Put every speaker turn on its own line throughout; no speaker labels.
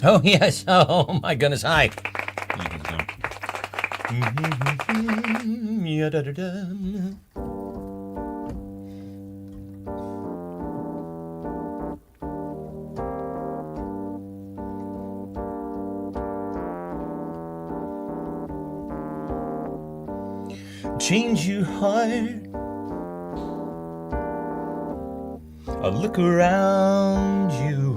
Oh, yes. Oh, my goodness. Hi. Change your heart. Look around you.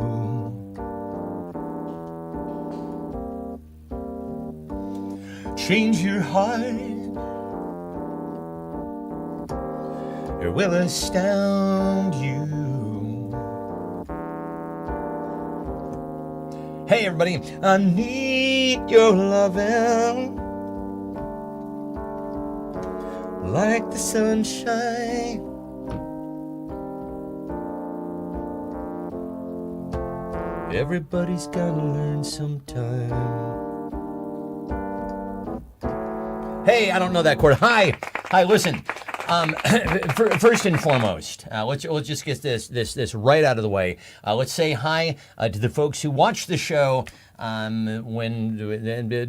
Change your heart. It will astound you. Hey, everybody. I need your loving like the sunshine. Everybody's gonna learn sometime. Hey, I don't know that chord. Hi, listen. First and foremost, let's just get this right out of the way. Let's say hi to the folks who watch the show when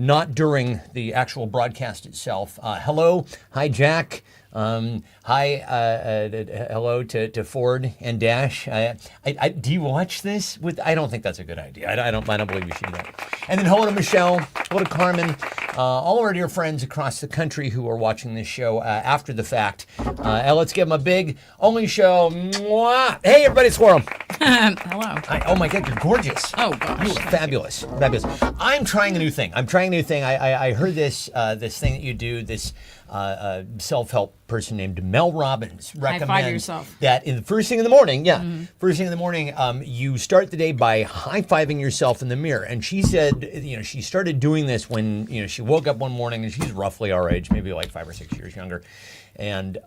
not during the actual broadcast itself. Hello, hi Jack. Hi, hello to Ford and Dash. Do you watch this? I don't think that's a good idea. I don't believe you should do that. And then hello to Michelle, hello to Carmen, all of our dear friends across the country who are watching this show after the fact. Let's give them a big only show. Mwah! Hey, everybody, Squirrel.
Hello.
Hi. Oh my God, you're gorgeous.
Oh gosh.
You are fabulous. I'm trying a new thing. I heard this thing that you do. This self-help person named Mel Robbins recommends that in the first thing in the morning, you start the day by high-fiving yourself in the mirror. And she said, she started doing this when, she woke up one morning, and she's roughly our age, maybe like 5 or 6 years younger. And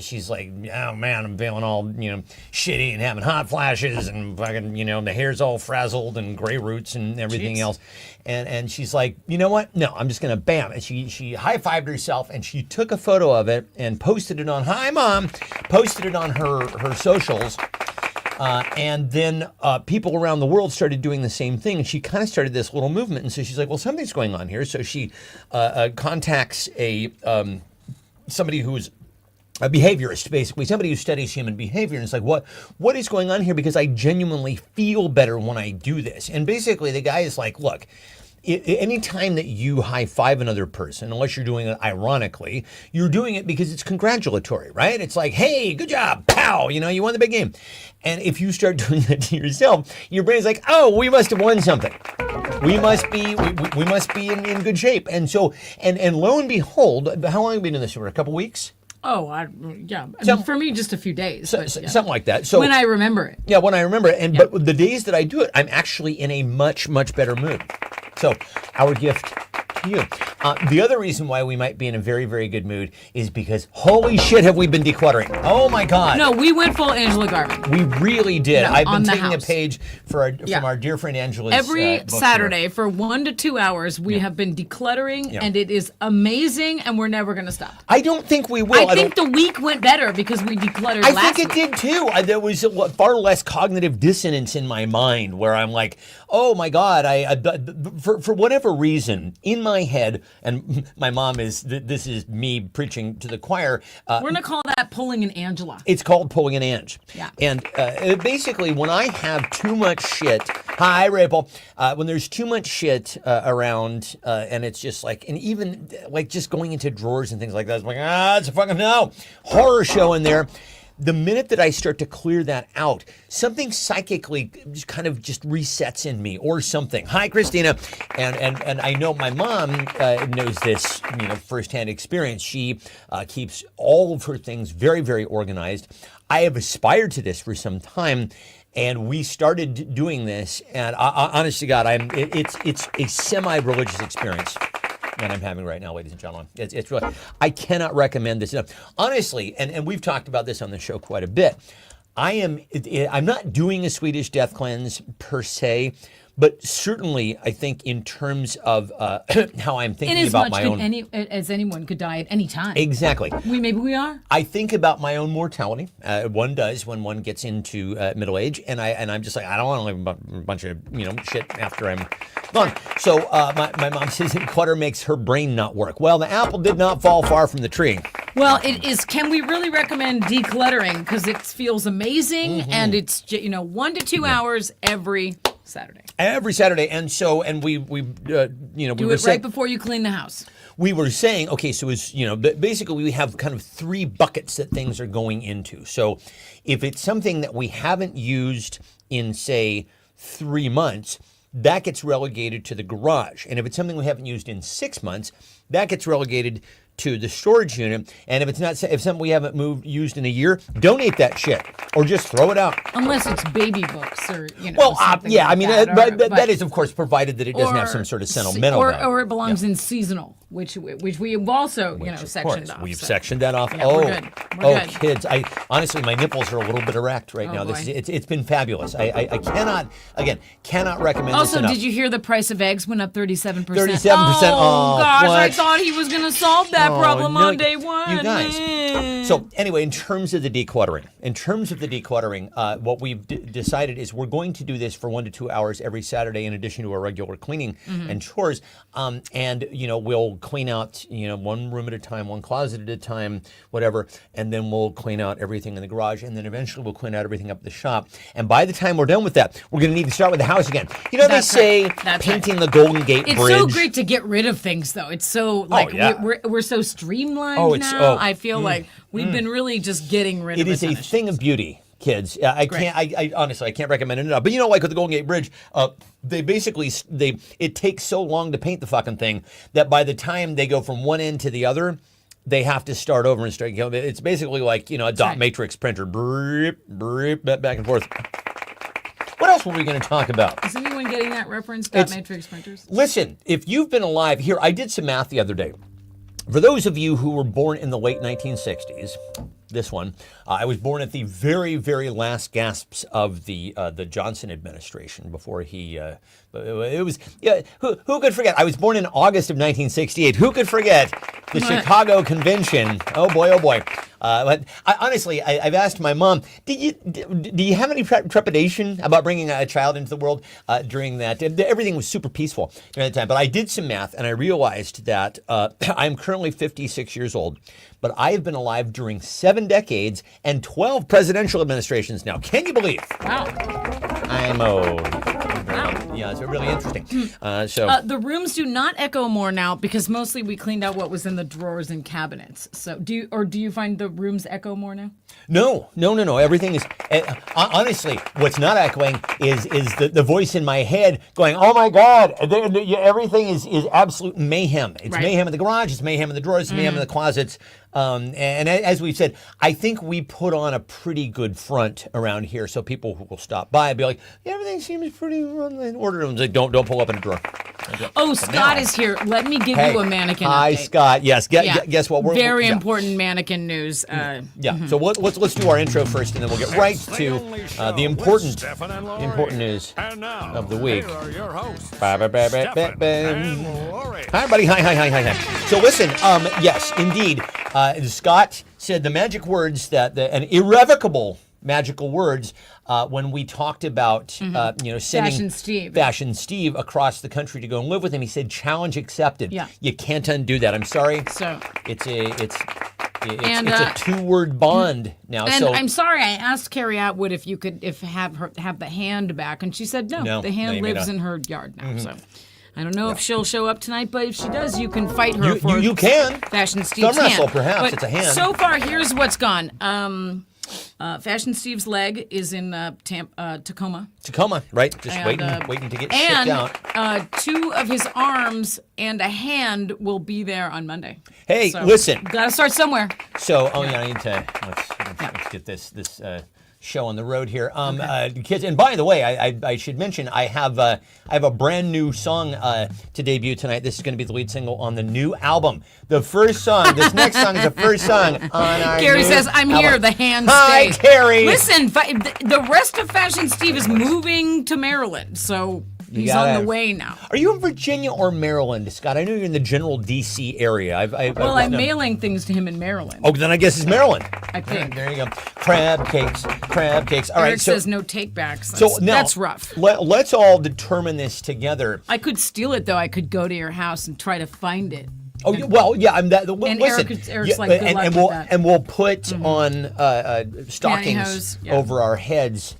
she's like, oh man, I'm feeling all, shitty and having hot flashes and fucking, the hair's all frazzled and gray roots and everything else. And she's like, you know what? No, I'm just going to bam. And she high-fived herself and she took a photo of it and posted it on, hi mom, posted it on her socials. And then people around the world started doing the same thing. And she kind of started this little movement. And so she's like, well, something's going on here. So she contacts somebody who's a behaviorist, basically, somebody who studies human behavior. And it's like, what is going on here? Because I genuinely feel better when I do this. And basically, the guy is like, look, anytime that you high-five another person, unless you're doing it ironically, you're doing it because it's congratulatory, right? It's like, hey, good job, pow, you won the big game. And if you start doing that to yourself, your brain's like, oh, we must have won something. We must be in good shape. And so, and lo and behold, how long have you been doing this for? A couple weeks?
Oh, yeah. I mean, for me, just a few days.
Something like that. So
when I remember it.
Yeah, when I remember it. But the days that I do it, I'm actually in a much, much better mood. So our gift to you. The other reason why we might be in a very, very good mood is because holy shit, have we been decluttering? Oh my God.
No, we went full Angela Garvin.
We really did.
Yeah,
I've been taking a page from our dear friend Angela's
every
book
Saturday
here.
For 1 to 2 hours, we have been decluttering, and it is amazing, and we're never going to stop.
I don't think we will.
I think the week went better because we decluttered
last week.
I
think it did too. There was far less cognitive dissonance in my mind where I'm like, oh my God, for whatever reason, in my head, and my mom this is me preaching to the choir.
We're going to call that pulling an Angela.
It's called pulling an Ange.
Yeah.
And basically, when I have too much shit, hi, Ripple, when there's too much shit around, and it's just like, and even like just going into drawers and things like that, it's like, it's a fucking horror show in there. The minute that I start to clear that out, something psychically just kind of just resets in me or something. Hi, Christina. And I know my mom knows this, firsthand experience. She keeps all of her things very, very organized. I have aspired to this for some time. And we started doing this, and honest to God, it's a semi-religious experience that I'm having right now, ladies and gentlemen. It's really, I cannot recommend this enough. Honestly, and we've talked about this on the show quite a bit. I'm not doing a Swedish death cleanse per se, But certainly, I think in terms of how I'm thinking about my own...
as anyone could die at any time.
Exactly.
Maybe we are.
I think about my own mortality. One does when one gets into middle age, and I'm just like, I don't want to live a bunch of shit after I'm gone. So my mom says that clutter makes her brain not work. Well, the apple did not fall far from the tree.
Well, it is. Can we really recommend decluttering? Because it feels amazing, and it's 1 to 2 hours every Saturday.
Every Saturday, and we
do it right before you clean the house.
We were saying, okay, so it's basically we have kind of 3 buckets that things are going into. So if it's something that we haven't used in say 3 months, that gets relegated to the garage, and if it's something we haven't used in 6 months, that gets relegated to the storage unit. And if something we haven't used in a year, donate that shit or just throw it out.
Unless it's baby books or
yeah,
like
I mean that is of course provided that it doesn't have some sort of sentimental value.
Or it belongs in seasonal, which we've also sectioned off.
We've sectioned that off.
Yeah, we're good.
Kids, I honestly my nipples are a little bit erect right now.
Boy.
It's been fabulous. I cannot recommend
also,
this enough.
Did you hear the price of eggs went up 37%?
37%.
Oh gosh,
what?
I thought he was going to solve that problem on day one.
You guys. So anyway, in terms of the decluttering, what we've decided is we're going to do this for 1 to 2 hours every Saturday in addition to our regular cleaning and chores. And we'll clean out, one room at a time, one closet at a time, whatever. And then we'll clean out everything in the garage. And then eventually we'll clean out everything up at the shop. And by the time we're done with that, we're going to need to start with the house again. They say painting the Golden Gate Bridge.
It's so great to get rid of things, though. It's so, we're so streamlined now. I feel like we've been really just getting rid of it.
It is a thing of beauty. Kids, I honestly can't recommend it enough. But like with the Golden Gate Bridge, it takes so long to paint the fucking thing that by the time they go from one end to the other, they have to start over and start. It's basically like a dot matrix printer, back and forth. What else were we going to talk about?
Is anyone getting that reference? Dot matrix printers.
Listen, if you've been alive here, I did some math the other day. For those of you who were born in the late 1960s, this one, I was born at the very, very last gasps of the Johnson administration before he. Who could forget? I was born in August of 1968. Who could forget the Chicago Convention? Oh boy. But honestly, I've asked my mom, do you have any trepidation about bringing a child into the world during that? Everything was super peaceful during that time. But I did some math and I realized that I'm currently 56 years old, but I've been alive during 7 decades and 12 presidential administrations now. Can you believe?
Wow.
I'm old. Wow. Yeah, it's really interesting.
The rooms do not echo more now because mostly we cleaned out what was in the drawers and cabinets. So do you find the rooms echo more now?
No. Everything is honestly, what's not echoing is the voice in my head going, "Oh my God!" Everything is absolute mayhem. It's mayhem in the garage. It's mayhem in the drawers. It's mayhem in the closets. And as we've said, I think we put on a pretty good front around here, so people who will stop by and be like, "Yeah, everything seems pretty in order." And like, don't pull up in a drawer.
Oh, Scott is here. Let me give you a mannequin
Hi,
update.
Scott. Yes. Guess what?
Very important mannequin news.
So let's do our intro first, and then we'll get right to the important news of the week. Hi, everybody. Hi. So listen. Yes, indeed. Scott said the magic words an irrevocable magical words when we talked about sending Fashion Steve across the country to go and live with him. He said challenge accepted.
Yeah.
You can't undo that. I'm sorry.
So
it's a 2-word bond now.
And I'm sorry, I asked Carrie Atwood if you could have the hand back, and she said no the hand lives in her yard now. So I don't know if she'll show up tonight, but if she does, you can fight her for
you can.
Fashion Steve's hand.
Wrestle, perhaps.
But
it's a hand.
So far, here's what's gone. Fashion Steve's leg is in Tacoma.
Tacoma, right? Just waiting to get shipped out.
And 2 of his arms and a hand will be there on Monday.
Hey, listen.
Gotta start somewhere.
So, I need to let's get this show on the road here. Kids, and by the way, I should mention I have a brand new song to debut tonight. This is going to be the lead single on the new album. The first song. This next song is the first song on our
Carrie
new
says, "I'm
album."
here. The hand
Hi,
stays.
Carrie.
Listen, the rest of Fashion Steve is moving to Maryland, so. He's on the way now.
Are you in Virginia or Maryland, Scott? I know you're in the general D.C. area.
I'm mailing things to him in Maryland.
Oh, then I guess it's Maryland.
I think.
There you go. Crab cakes. All
Eric
right.
says no takebacks. That's rough.
Let's all determine this together.
I could steal it, though. I could go to your house and try to find it.
Oh, well, yeah. I'm that.
And
listen,
Eric's like, good luck with that.
And we'll put on stockings over our heads.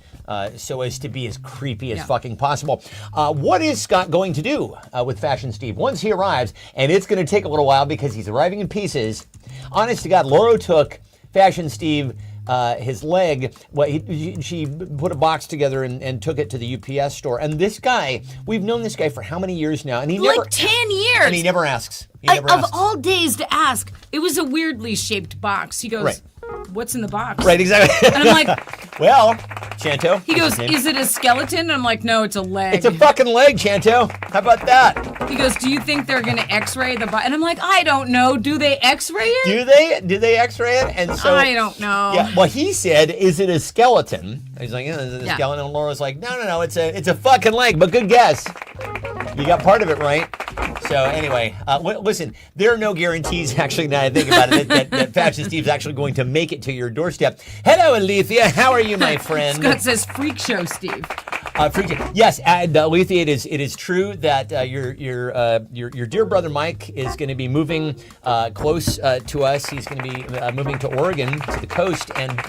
So as to be as creepy as fucking possible. What is Scott going to do with Fashion Steve once he arrives? And it's going to take a little while because he's arriving in pieces. Honest to God, Laura took Fashion Steve, his leg. Well, she put a box together and took it to the UPS store. And this guy, we've known this guy for how many years now? And he
like
never
10 years.
And he never asks.
Of all days to ask, it was a weirdly shaped box. He goes,
right.
What's in the box?
Right, exactly.
And I'm like,
well, Chanto.
He goes, is it a skeleton? And I'm like, no, it's a leg.
It's a fucking leg, Chanto. How about that?
He goes, do you think they're going to x-ray the body? And I'm like, I don't know. Do they x-ray it?
Do they x-ray it? And so
I don't know.
Yeah, well, he said, is it a skeleton? He's like, yeah, is it a skeleton? And Laura's like, no, it's a fucking leg, but good guess. You got part of it right. So anyway, listen, there are no guarantees, actually, now I think about it, that Fashion Steve's actually going to make it to your doorstep. Hello, Alethea. How are you, my friend?
Scott says Freak Show Steve.
Yes, Alethea, it is true that your dear brother Mike is going to be moving close to us. He's going to be moving to Oregon, to the coast, and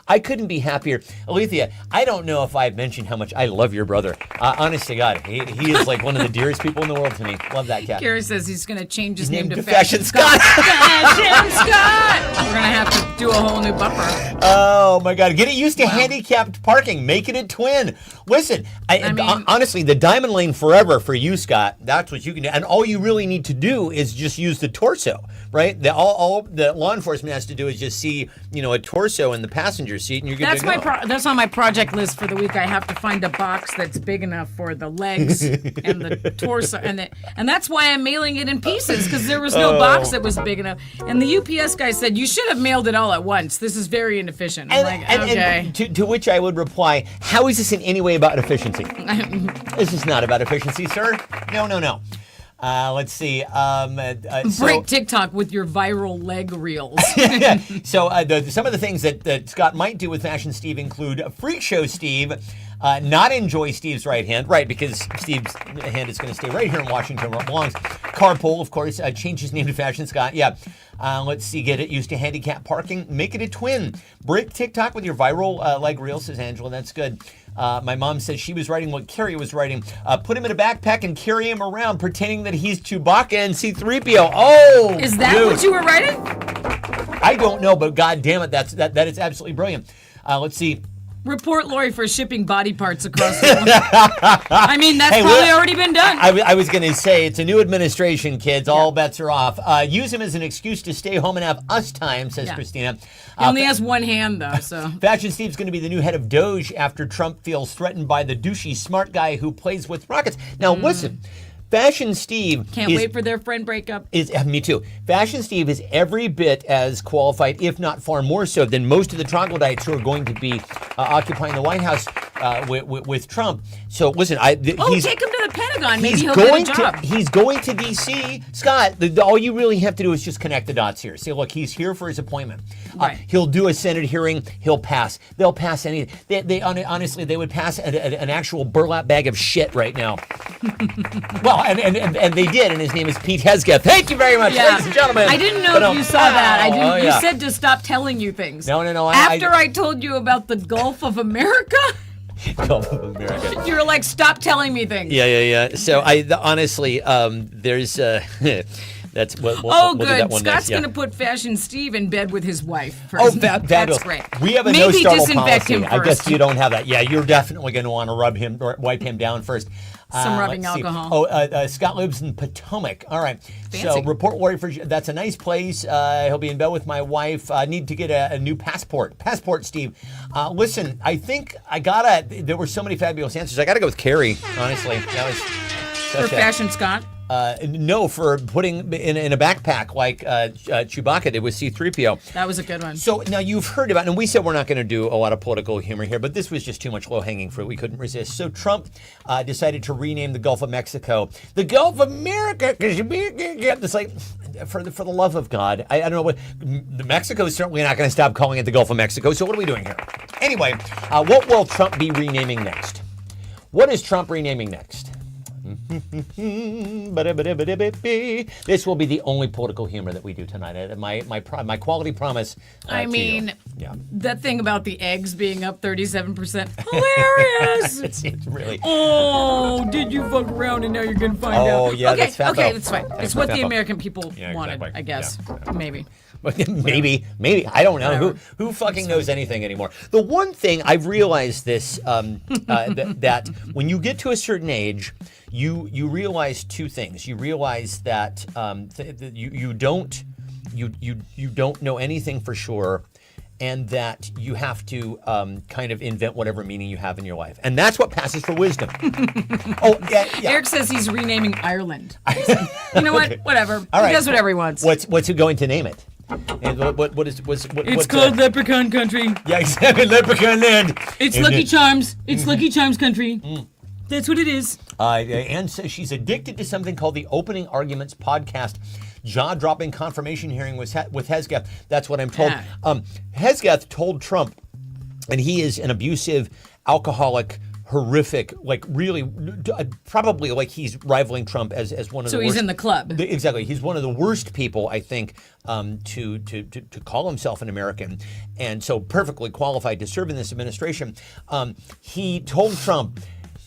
I couldn't be happier. Alethea, I don't know if I've mentioned how much I love your brother. Honest to God, he is like one of the dearest people in the world to me. Love that cat.
Gary says he's going to change his name to
Fashion Scott.
Fashion Scott! We're going to have to do a whole new bumper.
Oh, my God. Get it used to handicapped parking. Make it a twin. Listen, honestly, the Diamond Lane forever for you, Scott. That's what you can do. And all you really need to do is just use the torso, right? All the law enforcement has to do is just see, a torso in the passenger seat, and you're good to go.
That's on my project list for the week. I have to find a box that's big enough for the legs and the torso, and that's why I'm mailing it in pieces, because there was no box that was big enough. And the UPS guy said, you should have mailed it all at once. This is very inefficient. I'm like, okay.
And to which I would reply, how is this in any way about efficiency? This is not about efficiency, sir. No. Let's see.
Break TikTok with your viral leg reels.
So some of the things that Scott might do with Fashion Steve include Freak Show Steve, not enjoy Steve's right hand, right, because Steve's hand is going to stay right here in Washington where it belongs. Carpool, of course, change his name to Fashion Scott. Yeah. Let's see, get it used to handicap parking. Make it a twin. Break TikTok with your viral leg reel, says Angela. That's good. My mom says she was writing what Carrie was writing. Put him in a backpack and carry him around, pretending that he's Chewbacca and C-3PO. Oh,
is that what you were writing?
I don't know, but God damn it, that is absolutely brilliant. Let's see.
Report Lori for shipping body parts across the world. I mean, that's probably already been done.
I was going to say, it's a new administration, kids. All bets are off. Use him as an excuse to stay home and have us time, says Christina.
He only has one hand, though, so.
Fashion Steve's going to be the new head of Doge after Trump feels threatened by the douchey smart guy who plays with rockets. Now, listen. Fashion Steve
can't wait for their friend breakup.
Me too. Fashion Steve is every bit as qualified, if not far more so, than most of the troglodytes who are going to be occupying the White House with Trump. So listen,
take him to the Pentagon. Maybe he'll get a job.
He's going to D.C. Scott, all you really have to do is just connect the dots here. Say, look, he's here for his appointment.
Right.
He'll do a Senate hearing. He'll pass. They'll pass anything. They honestly, they would pass an actual burlap bag of shit right now. Well, and they did, and his name is Pete Hesketh. Thank you very much, ladies and gentlemen.
I didn't know if you saw that. You said to stop telling you things.
No.
After I told you about the Gulf of America.
Gulf of America.
You were like, stop telling me things.
Yeah. So honestly, there's. That's what we'll
good.
Do that one
Scott's
next.
going to put Fashion Steve in bed with his wife.
Fabulous.
That's great.
We have a
Maybe
no startle
disinfect
policy.
him first.
I guess you don't have that. Yeah, you're definitely going to want to rub him or wipe him down first.
Some rubbing alcohol.
Scott lives in Potomac. All right.
Fancy.
So report Lori for that's a nice place. He'll be in bed with my wife. Need to get a new passport. Passport, Steve. Listen, I think there were so many fabulous answers. I gotta go with Carrie. Honestly, that was
for Fashion Scott.
no for putting in a backpack like Chewbacca did with C-3PO.
That was a good one.
So now you've heard about, and we said we're not going to do a lot of political humor here, but this was just too much low-hanging fruit. We couldn't resist. So Trump decided to rename the Gulf of Mexico the Gulf of America, because it's like, for the love of God, I don't know what. Mexico is certainly not going to stop calling it the Gulf of Mexico. So what are we doing here? Anyway, what will Trump be renaming next? What is Trump renaming next? This will be the only political humor that we do tonight. My quality promise.
I mean, that thing about the eggs being up 37%, hilarious.
it's really.
Oh, did you fuck around and now you're gonna find out?
Oh yeah,
okay,
that's fat.
Okay, that's fine. It's what the American people wanted,
exactly.
I guess. Yeah. Maybe.
Maybe. I don't know. Who fucking knows anything anymore? The one thing I've realized this that when you get to a certain age, you realize two things. You realize that you don't know anything for sure, and that you have to kind of invent whatever meaning you have in your life, and that's what passes for wisdom. Oh yeah.
Eric says he's renaming Ireland. You know what? Whatever.
All right.
He does whatever he wants.
What's he going to name it? And what is
it's called Leprechaun Country.
Yeah, exactly. Leprechaun Land.
It's Lucky Charms. It's Lucky Charms Country. That's what it is.
Anne says she's addicted to something called the Opening Arguments podcast. Jaw-dropping confirmation hearing with Hesketh. That's what I'm told.
Yeah.
Hesketh told Trump, and he is an abusive, alcoholic, horrific, like really, probably like he's rivaling Trump as one of the worst.
So he's in the club.
Exactly. He's one of the worst people, I think, to call himself an American, and so perfectly qualified to serve in this administration. He told Trump,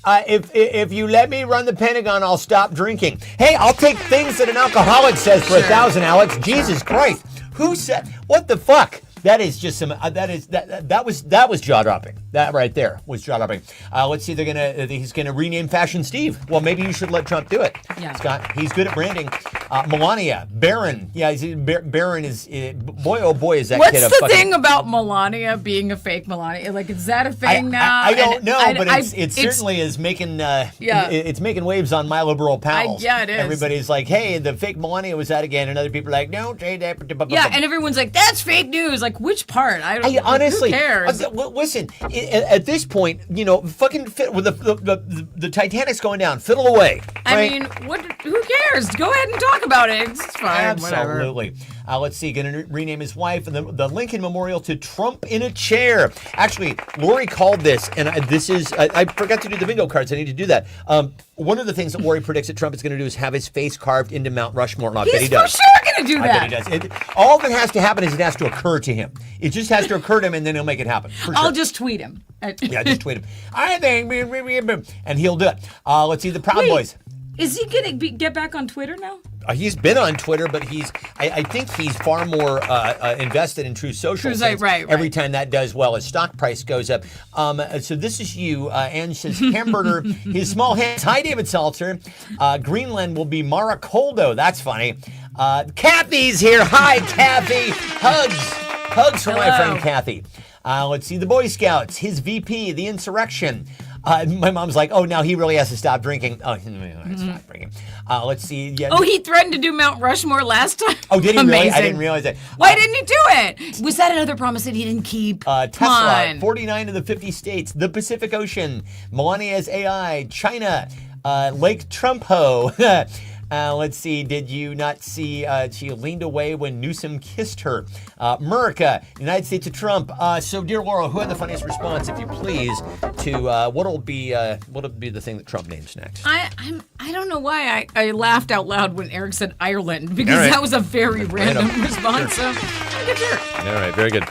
if you let me run the Pentagon, I'll stop drinking. Hey, I'll take things that an alcoholic says for 1,000, Alex. Jesus Christ. Who said, what the fuck? That is just some. That was jaw dropping. That right there was jaw dropping. Let's see. He's gonna rename Fashion Steve. Well, maybe you should let Trump do it.
Yeah.
Scott, he's good at branding. Melania, Barron. Yeah, Barron is. Boy, oh boy, is that kid a fucking.
What's the thing about Melania being a fake Melania? Like, is that a thing now?
I don't know, but it certainly is making. It's making waves on my liberal pals.
Yeah, it is.
Everybody's like, hey, the fake Melania was that again, and other people are like, no, say that.
Yeah, and everyone's like, that's fake news. Like, which part? I
honestly,
who cares?
Listen, at this point, fucking with the Titanic's going down. Fiddle away. Right?
I mean, who cares? Go ahead and talk about it. It's fine.
Absolutely. Let's see. Going to rename his wife and the Lincoln Memorial to Trump in a chair. Actually, Lori called this, and this is I forgot to do the bingo cards. I need to do that. One of the things that Lori predicts that Trump is going to do is have his face carved into Mount Rushmore. And I bet he does.
He's for sure going to do that.
I bet he does. All that has to happen is it has to occur to him. It just has to occur to him, and then he'll make it happen. For sure.
I'll just tweet him.
Yeah, just tweet him. I think, and he'll do it. Let's see, the Proud Boys.
Is he going to get back on Twitter now?
He's been on Twitter, but I think he's far more invested in True Social.
Right.
Every time that does well, his stock price goes up. So this is you. Anne says, hamburger, his small hands. Hi, David Salter. Greenland will be Mara Koldo. That's funny. Kathy's here. Hi, Kathy. Hugs for my friend Kathy. Let's see, the Boy Scouts, his VP, the insurrection. My mom's like, oh, now he really has to stop drinking. Oh, stop drinking. Let's see. Yeah.
Oh, he threatened to do Mount Rushmore last time?
Oh, did he really? I didn't realize that.
Why didn't he do it? Was that another promise that he didn't keep?
Tesla, 49 of the 50 states, the Pacific Ocean, Melania's AI, China, Lake Trumpo. Let's see, did you not see she leaned away when Newsom kissed her? America, United States of Trump. So, dear Laura, who had the funniest response, if you please, to what'll be the thing that Trump names next?
I don't know why I laughed out loud when Eric said Ireland, because that was a very random response. Sure. So,
all right, very good.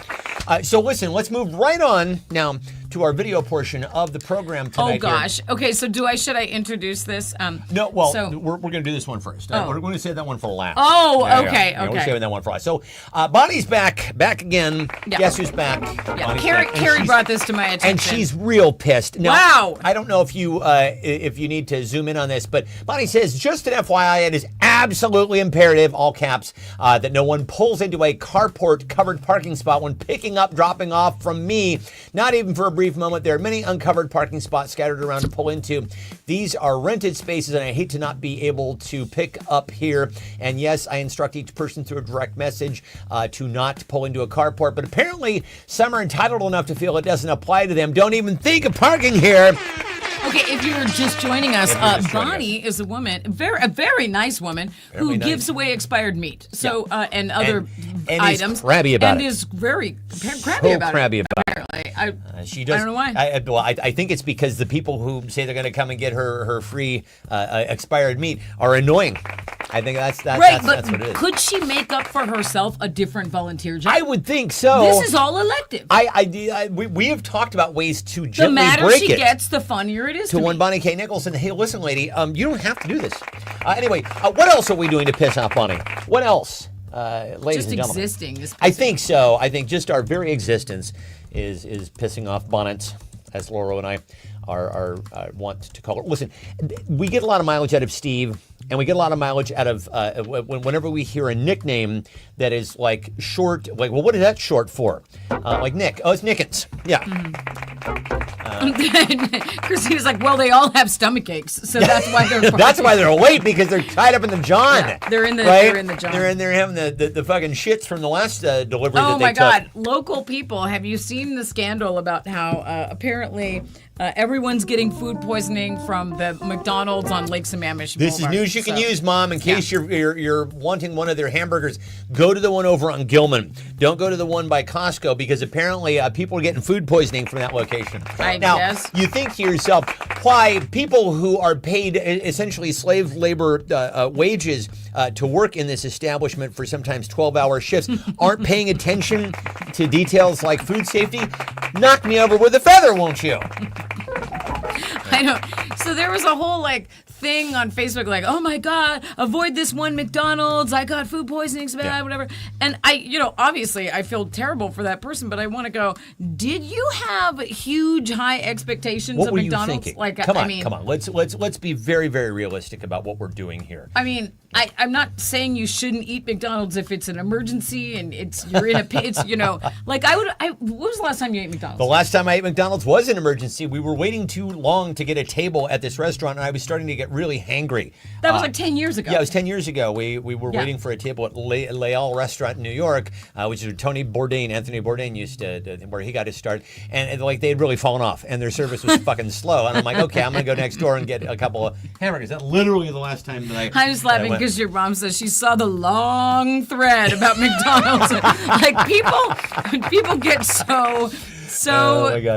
So listen, let's move right on now to our video portion of the program tonight.
Oh gosh. Here. Okay, so should I introduce this?
No, well, we're going to do this one first. We're going to save that one for last.
Oh, okay.
We're saving that one for last. So Bonnie's back again.
Yeah.
Guess who's back?
Yeah. Carrie brought this to my attention.
And she's real pissed. Now,
wow.
I don't know if you need to zoom in on this, but Bonnie says, just an FYI, it is absolutely imperative, all caps, that no one pulls into a carport covered parking spot when picking up, dropping off from me, not even for a brief moment. There are many uncovered parking spots scattered around to pull into. These are rented spaces, and I hate to not be able to pick up here. And yes, I instruct each person through a direct message to not pull into a carport. But apparently, some are entitled enough to feel it doesn't apply to them. Don't even think of parking here.
Okay, if you're just joining us, Bonnie is a woman, a very nice woman who gives away expired meat. So and other items,
is crabby about
and
it.
is very crabby about it. Apparently,
she does.
I don't know why.
I think it's because the people who say they're going to come and get her free expired meat are annoying. I think that's what it is.
Could she make up for herself a different volunteer job?
I would think so.
This is all elective.
We have talked about ways to gently
the madder
break
she
it.
gets, the funnier it is
To one Bonnie K. Nicholson. Hey, listen, lady, you don't have to do this. Anyway, what else are we doing to piss off Bonnie? What else, ladies
just
and gentlemen?
Existing is
I think so. I think just our very existence is pissing off bonnets, as Laura and I are want to call it. Listen, we get a lot of mileage out of Steve, and we get a lot of mileage out of whenever we hear a nickname that is like short. Like, well, what is that short for? Like Nick. Oh, it's Nickens. Yeah.
Christina's like, well, they all have stomach aches, so that's why they're.
That's why they're late, because they're tied up in the john.
Yeah, they're in the john.
They're in there having the fucking shits from the last delivery
that
they
my
took.
God! Local people, have you seen the scandal about how apparently everyone's getting food poisoning from the McDonald's on Lake Sammamish Boulevard?
This is news you can use, Mom, in case you're wanting one of their hamburgers. Go to the one over on Gilman. Don't go to the one by Costco, because apparently people are getting food poisoning from that location. Now, you think to yourself, why people who are paid essentially slave labor wages to work in this establishment for sometimes 12-hour shifts aren't paying attention to details like food safety? Knock me over with a feather, won't you?
I know. So there was a whole thing on Facebook like, oh my God, avoid this one McDonald's. I got food poisoning, so bad, whatever. And obviously I feel terrible for that person, but I want to go, did you have huge, high expectations of McDonald's?
What were you thinking? Come on. Let's be very, very realistic about what we're doing here.
I mean, I'm not saying you shouldn't eat McDonald's if it's an emergency and you're in a what was the last time you ate McDonald's?
The last time I ate McDonald's was an emergency. We were waiting too long to get a table at this restaurant, and I was starting to get really hangry.
That was 10 years ago.
Yeah, it was 10 years ago. We were waiting for a table at Leal Restaurant in New York, which is where Anthony Bourdain used to, where he got his start. And they had really fallen off, and their service was fucking slow. And I'm like, okay, I'm going to go next door and get a couple of hamburgers. That's literally the last time that
I was laughing because your mom says she saw the long thread about McDonald's. People get so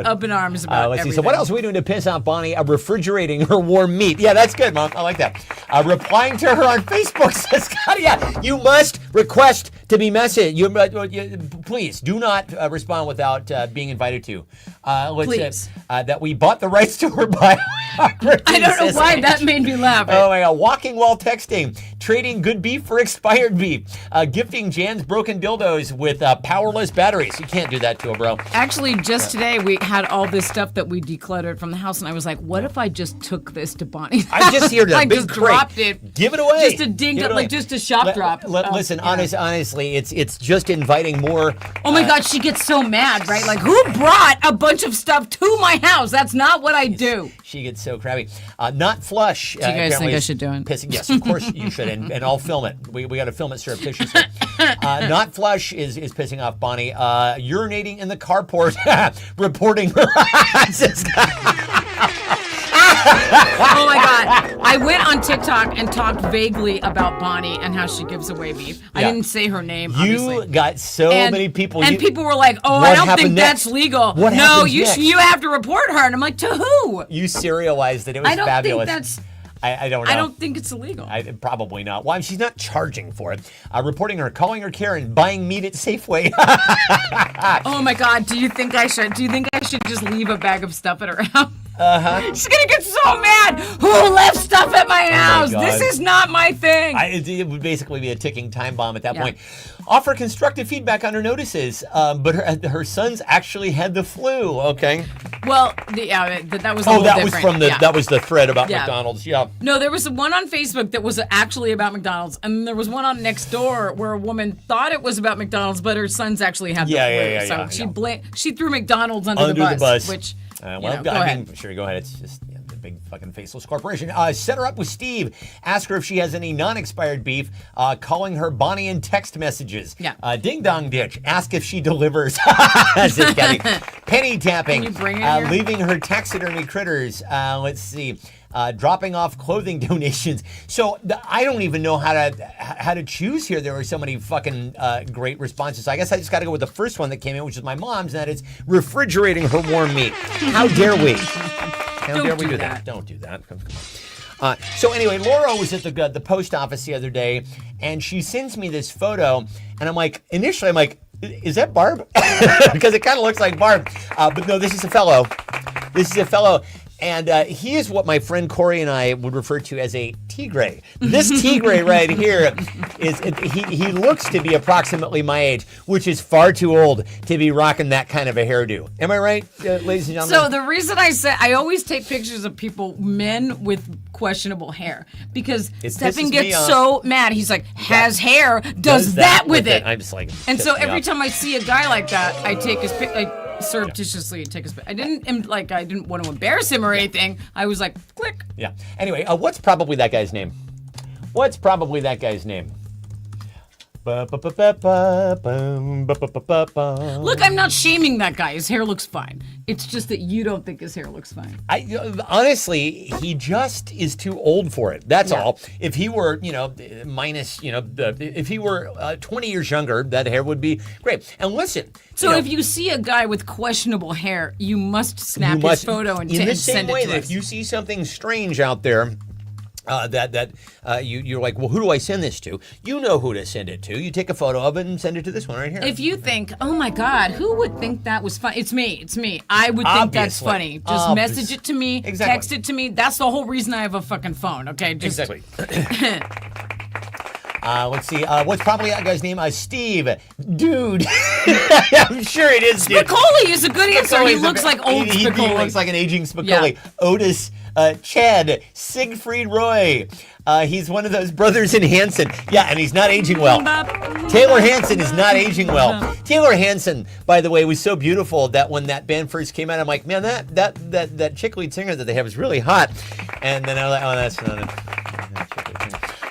up in arms about
let's
everything.
see. So what else are we doing to piss off Bonnie? Refrigerating her warm meat. Yeah, that's good, Mom. I like that. Replying to her on Facebook says, God, yeah, you must request to be messaged. Please do not respond without being invited to.
Please.
That we bought the rights to her biography.
I don't know why that made me laugh.
Oh my God. Walking while texting. Trading good beef for expired beef. Gifting Jan's broken dildos with powerless batteries. You can't do that to a bro.
Actually, just today we had all this stuff that we decluttered from the house, and I was like, what if I just took this to Bonnie's house?
I just heard a big
just dropped it.
Give it away.
Just a ding, just a shop drop.
Listen, honestly, it's just inviting more.
Oh my God, she gets so mad, right? Like, who brought a bunch of stuff to my house? That's not what I do.
She gets so crabby. Not flush.
Do you guys think I should do it?
Pissing. Yes, of course you should, and I'll film it. We got to film it surreptitiously. Not flush is pissing off Bonnie. Urinating in the carport, reporting her.
Oh my God. I went on TikTok and talked vaguely about Bonnie and how she gives away beef. I didn't say her name, obviously.
You got so many people.
And people were like, oh, I don't think that's legal. No, you have to report her. And I'm like, to who?
You serialized that it was fabulous.
Think that's...
I don't know.
I don't think it's illegal.
Probably not. Why? She's not charging for it. Reporting her, calling her Karen, buying meat at Safeway.
Oh my God! Do you think I should just leave a bag of stuff at her house? She's gonna get so mad. Who left stuff at my house? This is not my thing.
It would basically be a ticking time bomb at that point. Offer constructive feedback on her notices, but her sons actually had the flu. Okay.
Well, that was a
Oh,
little
that
different.
was from that was the thread about McDonald's. Yeah.
No, there was one on Facebook that was actually about McDonald's, and there was one on Nextdoor where a woman thought it was about McDonald's, but her sons actually had the flu. She threw McDonald's under the bus. Which,
go
ahead.
Sure, go ahead. It's just the big fucking faceless corporation. Set her up with Steve. Ask her if she has any non-expired beef. Calling her Bonnie in text messages.
Yeah.
Ding dong ditch. Ask if she delivers. Just kidding. Penny tapping.
Can you bring it here?
Leaving her taxidermy critters. Let's see. Dropping off clothing donations. So I don't even know how to choose here. There were so many fucking great responses. So I guess I just got to go with the first one that came in, which is my mom's, and that is refrigerating her warm meat. How dare we? How dare we do that? Don't do that. Come on. So anyway, Laura was at the post office the other day, and she sends me this photo, and I'm like, initially I'm like, is that Barb? Because it kind of looks like Barb. But no, this is a fellow. This is a fellow. And he is what my friend Corey and I would refer to as a tigre. This tigre right here he looks to be approximately my age, which is far too old to be rocking that kind of a hairdo. Am I right, ladies and gentlemen?
So the reason I always take pictures of men with questionable hair, because Stefan gets so mad. He's like, has hair, does that with it.
I'm just like,
and so every time I see a guy like that, I take his picture. Surreptitiously take his. I didn't want to embarrass him or anything. I was like, click.
Yeah. Anyway, what's probably that guy's name? Look,
I'm not shaming that guy. His hair looks fine. It's just that you don't think his hair looks fine.
Honestly, he just is too old for it. That's all. If he were, if he were 20 years younger, that hair would be great. And listen.
So if you see a guy with questionable hair, you must snap his photo and send it to us. In the same way that
if you see something strange out there, you're like, well, who do I send this to? You know who to send it to. You take a photo of it and send it to this one right here.
If you think, oh my God, who would think that was funny? It's me. I would think that's funny. Just message it to me, text it to me. That's the whole reason I have a fucking phone, okay?
Exactly. Let's see. What's probably that guy's name? Steve. Dude. I'm sure it is.
Spicoli is a good answer. He looks like old Spicoli.
He looks like an aging Spicoli. Yeah. Otis. Chad. Siegfried Roy. He's one of those brothers in Hanson. Yeah, and he's not aging well. Taylor Hanson is not aging well. Taylor Hanson, by the way, was so beautiful that when that band first came out, I'm like, man, that chick lead singer that they have is really hot. And then I'm like, oh, that's not it.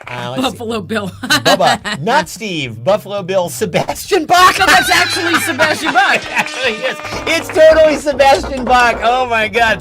Buffalo Bill.
Bubba, not Steve. Buffalo Bill, Sebastian Bach.
So that's actually Sebastian Bach.
It actually is. It's totally Sebastian Bach. Oh my God.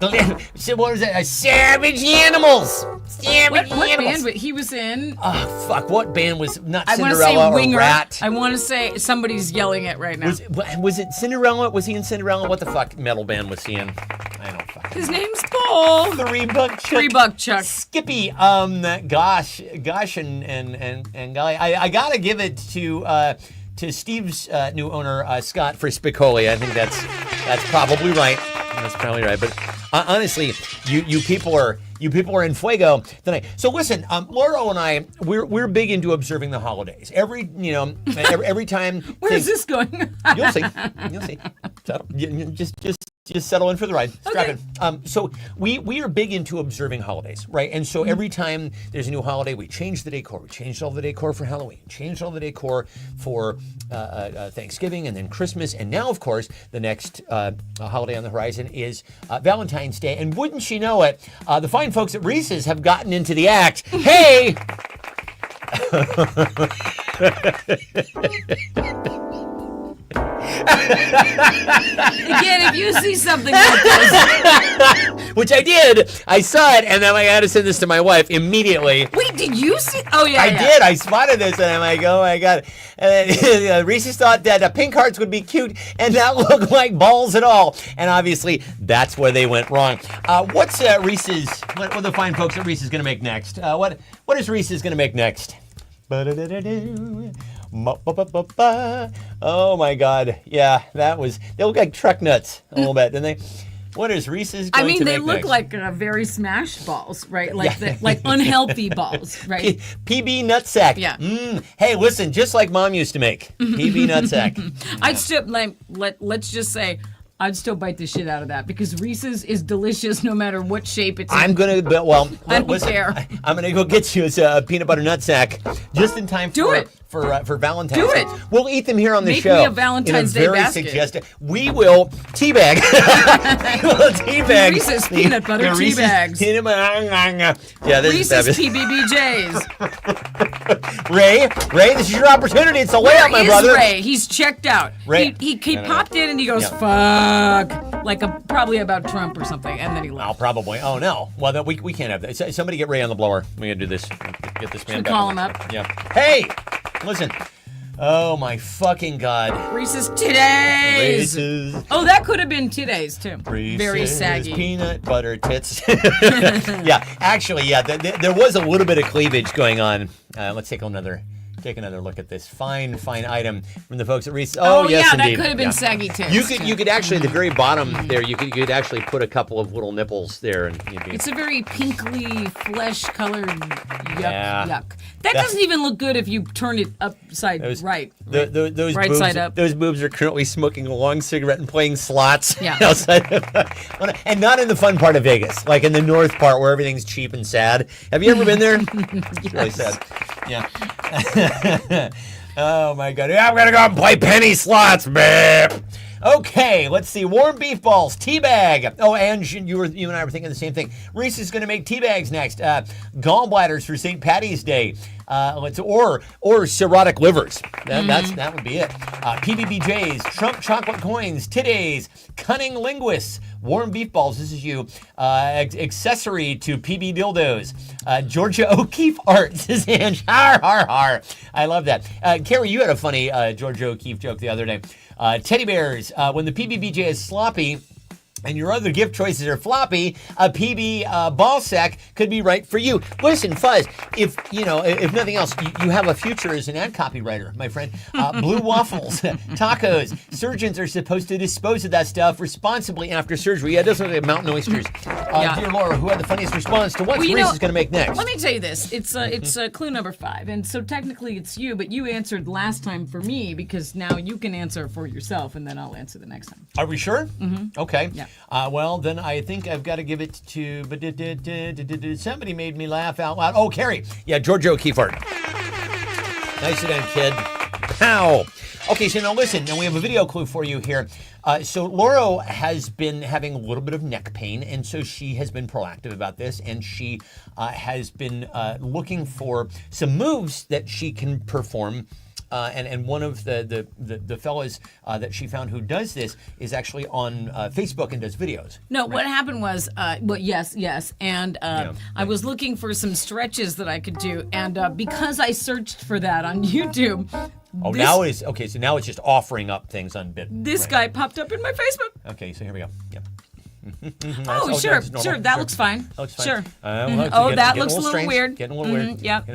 What is it? Savage Animals.
What band? He was in.
Oh fuck! What band was not Cinderella or Rat?
I want to say somebody's yelling it right now.
Was it Cinderella? Was he in Cinderella? What the fuck metal band was he in? I don't fucking.
His name's Paul. $3 Chuck.
Skippy. Gosh, and golly, I gotta give it to Steve's new owner, Scott, for Spicoli. I think that's probably right. That's probably right. But honestly, you people are in fuego tonight. So listen, Laura and I, we're big into observing the holidays. Every time.
Where's this going?
You'll see. Just settle in for the ride. Strap in. So we are big into observing holidays, right? And so every time there's a new holiday, we change the decor. We changed all the decor for Halloween, changed all the decor for Thanksgiving, and then Christmas. And now, of course, the next holiday on the horizon is Valentine's Day. And wouldn't you know it, the fine folks at Reese's have gotten into the act. Hey!
Again, if you see something like this.
Which I did. I saw it, and then I had to send this to my wife immediately.
Wait, did you see? Oh, yeah.
I did. I spotted this, and I'm like, oh, my God. Reese's thought that pink hearts would be cute and not look like balls at all. And obviously, that's where they went wrong. What's Reese's, what are the fine folks at Reese's going to make next? What is Reese's going to make next? Oh my God. Yeah, they look like truck nuts a little bit, didn't they? What is Reese's going to make next?
They look like very smashed balls, right? Like unhealthy balls, right?
PB nutsack.
Yeah.
Hey, listen, just like Mom used to make. PB nutsack.
I'd still let's just say I'd still bite the shit out of that because Reese's is delicious no matter what shape it's in.
I'm gonna, well,
I don't
listen,
care.
I'm gonna go get you a peanut butter nut sack just in time for Valentine's
Do
Day.
it.
We'll eat them here on the
Make
show.
me a Valentine's Day basket.
Suggestive. We will teabag. We will teabag.
Reese's peanut butter tea bags.
Peanut butter. Yeah, this
Reese's
is
PBBJs.
Ray, this is your opportunity. It's a layup, my brother.
Ray? He's checked out.
Ray.
He popped in and he goes, fuck. Like probably about Trump or something. And then he left.
Oh, probably. Oh, no. Well, then we can't have that. Somebody get Ray on the blower. We gotta do this. Get this man
Should
back.
call him up.
Yeah. Hey, listen. Oh, my fucking God.
Reese's Titties.
Reese's.
Oh, that could have been Titties, too.
Reese's
Very saggy.
Peanut butter tits. Yeah, actually, yeah, there was a little bit of cleavage going on. Let's take another look at this fine item from the folks at Reese's. Oh, yes,
yeah,
indeed.
that could have been saggy tits.
You could actually, at the very bottom there, you could actually put a couple of little nipples there. And you'd be...
It's a very pinkly, flesh-colored yuck. That
That's...
doesn't even look good if you turn it upside right.
Those
right
boobs,
side up.
Those boobs are currently smoking a long cigarette and playing slots
outside
of, and not in the fun part of Vegas, like in the north part where everything's cheap and sad. Have you ever been there? It's really sad. Yeah. Oh my God! I'm gonna go and play penny slots, babe. Okay, let's see. Warm beef balls, tea bag. Oh, and you and I were thinking the same thing. Reese is going to make tea bags next. Gallbladders for St. Patty's Day. Or cirrhotic livers. That would be it. PBBJs, Trump chocolate coins, titties, cunning linguists, warm beef balls. This is you. Accessory to PB dildos. Georgia O'Keeffe art. This is Ange. Har har har. I love that. Carrie, you had a funny Georgia O'Keeffe joke the other day. Teddy bears. When the PBBJ is sloppy and your other gift choices are floppy, a PB ball sack could be right for you. Listen, Fuzz, if nothing else, you have a future as an ad copywriter, my friend. Blue waffles, tacos. Surgeons are supposed to dispose of that stuff responsibly after surgery. Yeah, it doesn't look like mountain oysters. Dear Laura, who had the funniest response to what Reese is going to make next?
Let me tell you this. It's clue number 5. And so technically it's you, but you answered last time for me because now you can answer for yourself and then I'll answer the next time.
Are we sure?
Mm-hmm.
Okay.
Yeah.
Well, then I think I've got to give it to... Somebody made me laugh out loud. Oh, Carrie. Yeah, Georgia O'Keeffe art. Nice it, kid. Pow. Okay, so now listen. Now we have a video clue for you here. So Laura has been having a little bit of neck pain, and so she has been proactive about this, and she has been looking for some moves that she can perform. And one of the fellas that she found who does this is actually on Facebook and does videos.
No, right? What happened was, yes. And I was looking for some stretches that I could do. And because I searched for that on YouTube.
Oh, now it is. Okay, so now it's just offering up things on Bit.
This guy popped up in my Facebook.
Okay, so here we go. Yep.
Sure. That looks fine.
That looks fine.
Sure.
That
looks a little weird.
Getting a little weird.
Yep.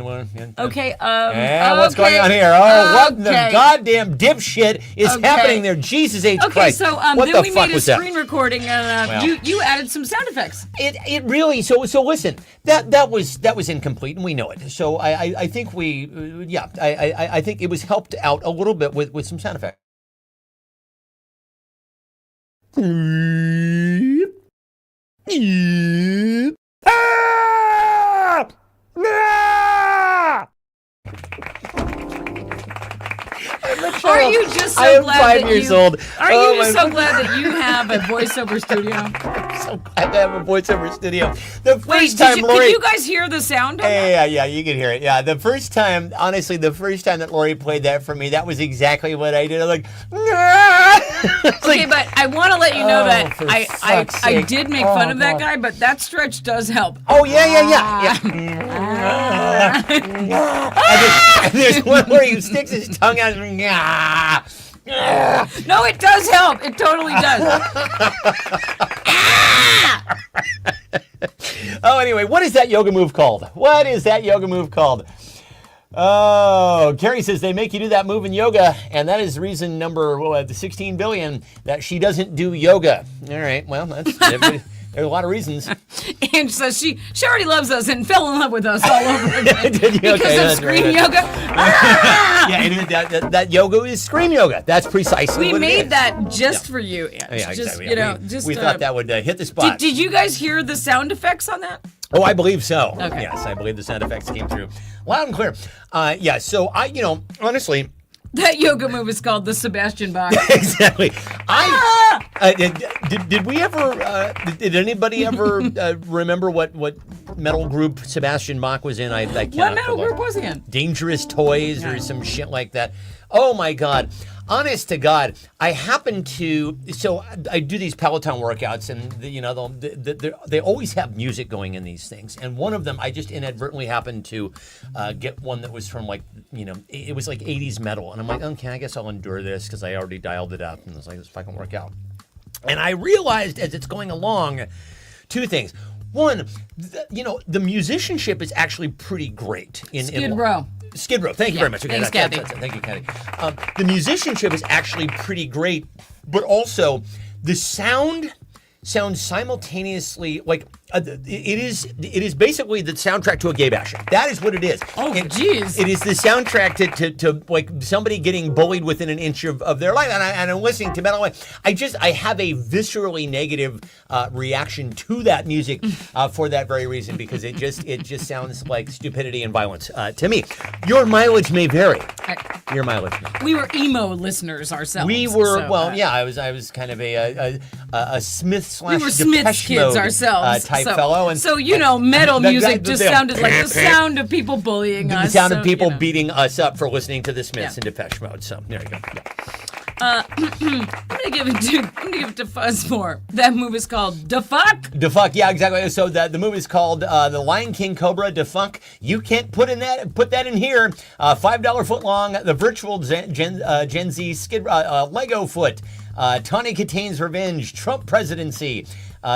Okay.
What's going on here? Oh, what the goddamn dipshit is happening there? Jesus H. Christ.
Okay, so
what
then
the
we
fuck
made a
was that?
screen recording, and you added some sound effects.
It really so listen. That was incomplete, and we know it. So I think I think it was helped out a little bit with some sound effects.
Are you just so
I am
glad
5 years old.
Are you just so glad that you have a voiceover studio?
I'm so glad to have a voiceover studio. The first time, Lori,
can you guys hear the sound?
Yeah, you can hear it. Yeah, the first time that Lori played that for me, that was exactly what I did. I'm like,
okay, but I want to let you know that I did make fun of that guy, but that stretch does help.
Oh yeah. And there's one where he sticks his tongue out and
no, it does help. It totally does.
Oh, anyway, what is that yoga move called? Oh, Carrie says they make you do that move in yoga, and that is reason number 16 billion that she doesn't do yoga. All right, well, that's There's a lot of reasons.
And so she already loves us and fell in love with us all over again.
Because
of Scream Yoga.
Yeah, and that yoga is Scream Yoga. That's precisely what it is.
We made that just for you.
Yeah,
just,
exactly. We thought that would hit the spot.
Did you guys hear the sound effects on that?
Oh, I believe so.
Okay.
Yes, I believe the sound effects came through loud and clear. Yeah, so honestly,
that yoga move is called the Sebastian Bach.
Exactly. Did we ever? Did anybody ever remember what metal group Sebastian Bach was in? I
what metal group was he in?
Dangerous Toys or some shit like that. Oh my God. Honest to God, I happen to. So I do these Peloton workouts, and they always have music going in these things. And one of them, I just inadvertently happened to get one that was from it was like 80s metal, and I'm like, okay, I guess I'll endure this because I already dialed it up, and I was like, let's fucking work out. And I realized as it's going along, two things. One, the musicianship is actually pretty great in
Skid Row.
Skid Row. Thank you very much. Okay,
thanks, Kathy.
Thank you, Kathy. The musicianship is actually pretty great, but also the sound sounds simultaneously like it is basically the soundtrack to a gay bashing. That is what it is.
Oh, jeez.
It is the soundtrack to like somebody getting bullied within an inch of their life. And I'm listening to metal. I have a viscerally negative reaction to that music for that very reason, because it just sounds like stupidity and violence to me. Your mileage may vary. Your mileage may vary.
We were emo listeners ourselves.
We were I was kind of a Smith /
we were Smith's kids ourselves.
Type fellow, and
so metal music just sounded like the sound of people bullying us.
The sound of people beating us up for listening to the Smiths and Depeche Mode. So there you go. Yeah.
I'm gonna give it to Fuzzmore. That movie is called Da Fuck.
Da Fuck, yeah, exactly. So the movie is called The Lion King Cobra Da Fuck. You can't put that in here. $5 foot long. The virtual Gen Z skid Lego foot. Tawny Kitane's Revenge. Trump presidency.